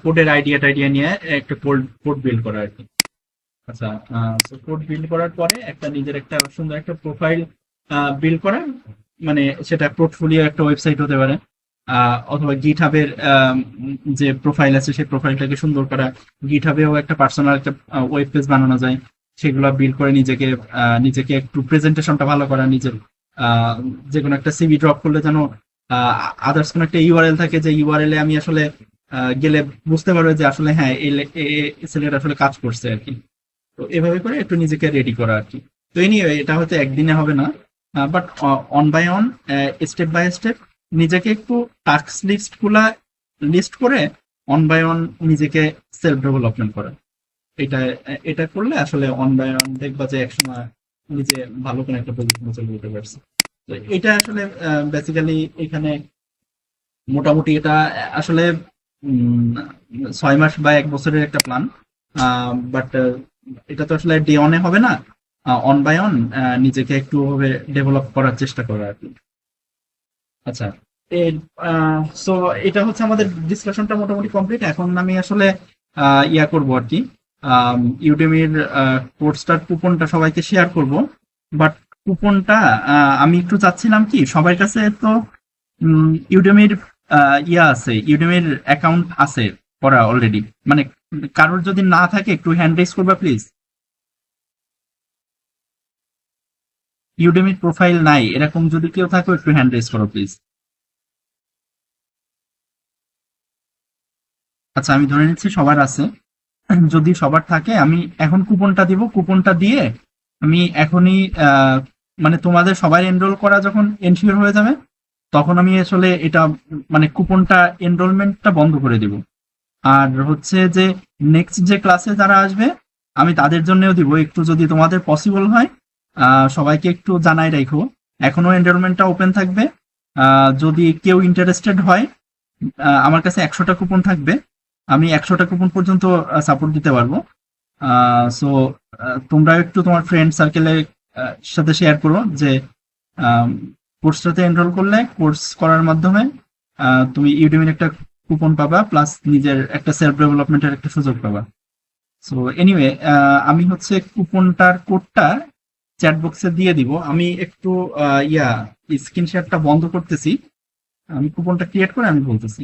Speaker 1: কোডের আইডিয়া টাইডিয়া নিয়ে একটা কোড কোড বিল্ড করা আর কি। আচ্ছা, কোড বিল্ড করার পরে একটা নিজের একটা সুন্দর একটা প্রোফাইল বিল্ড করা, মানে সেটা পোর্টফোলিও একটা ওয়েবসাইট হতে পারে, অথবা গিটহাবের যে প্রোফাইল আছে সেই প্রোফাইলটাকে সুন্দর করা। গিটহাবেও একটা পার্সোনাল একটা ওয়েব পেজ বানানো যায়, সেগুলো বিল্ড করে নিজেকে একটু প্রেজেন্টেশনটা ভালো করা, নিজের আহ, যে কোনো একটা সিভি ড্রপ করলে যেন আদার্স কোনো একটা ইউআরএল থাকে, যে ইউআরএল এ আমি আসলে গেলে বুঝতে পারবে যে আসলে হ্যাঁ এই ছেলেটা আসলে কাজ করছে আর কি। তো এভাবে করে একটু নিজেকে রেডি করা আর কি। তো এনিওয়ে এটা হয়তো একদিনে হবে না, but one by one, step by step নিজেকে একটু টাস্ক লিস্ট গুলা লিস্ট করে অন বাই অন নিজেকে সেলফ ডেভেলপমেন্ট করা। এটা এটা করলে আসলে অন বাই অন দেখবা যে একসময় নিজে ভালো কোনো একটা পজিশনে চলে যেতে পারছে। তো এটা আসলে বেসিক্যালি এখানে মোটামুটি এটা আসলে 6 মাস বা 1 বছরের একটা প্ল্যান। বাট এটা তো আসলে ডে অনে হবে না। অন বাই অন নিজেকে একটু ভাবে ডেভেলপ করার চেষ্টা করা আর কি। আচ্ছা, সো এটা হচ্ছে আমাদের ডিসকাশনটা মোটামুটি কমপ্লিট। এখন আমি আসলে ইয়া করব আর কি, ইউডেমির কোর্সটার কুপনটা সবাইকে শেয়ার করব। বাট কুপনটা আমি একটু চাচ্ছিলাম কি সবার কাছে তো ইউডেমির ইয়া আছে, ইউডেমির অ্যাকাউন্ট আছে করা অলরেডি, মানে কারোর যদি না থাকে একটু হ্যান্ড রেজ করবা প্লিজ। ইউডেমির প্রোফাইল নাই এরকম যদি কেউ থাকে একটু হ্যান্ড রেজ করো প্লিজ। আচ্ছা, আমি ধরে নিচ্ছি সবার আছে। যদি সবার থাকে আমি এখন কুপনটা দিব, কুপনটা দিয়ে আমি এখনই মানে তোমাদের সবাই এনরোল করা যখন এনশিওর হয়ে যাবে তখন আমি আসলে এটা মানে কুপনটা এনরোলমেন্টটা বন্ধ করে দিব। আর হচ্ছে যে নেক্সট যে ক্লাসে যারা আসবে আমি তাদের জন্যও দিব, একটু যদি তোমাদের পসিবল হয় সবাইকে একটু জানাই রাখো। এখনো এনরোলমেন্টটা ওপেন থাকবে। যদি কেউ ইন্টারেস্টেড হয় আমার কাছে 100টা কুপন থাকবে, আমি 100টা কুপন পর্যন্ত সাপোর্ট দিতে পারবো। সো তোমরা একটু তোমার ফ্রেন্ড সার্কেলের সাথে শেয়ার করো যে কোর্সটাতে এনরোল করলে কোর্স করার মাধ্যমে তুমি ইউডেমির একটা কুপন পাবা, প্লাস নিজের একটা সেলফ ডেভেলপমেন্টের একটা সুযোগ পাবা। সো এনিওয়ে, আমি হচ্ছে কুপনটার কোডটা চ্যাট বক্সে দিয়ে দিব। আমি একটু ইয়া স্ক্রিন শেয়ারটা বন্ধ করতেছি, আমি কুপনটা ক্রিয়েট করে আমি বলতেছি।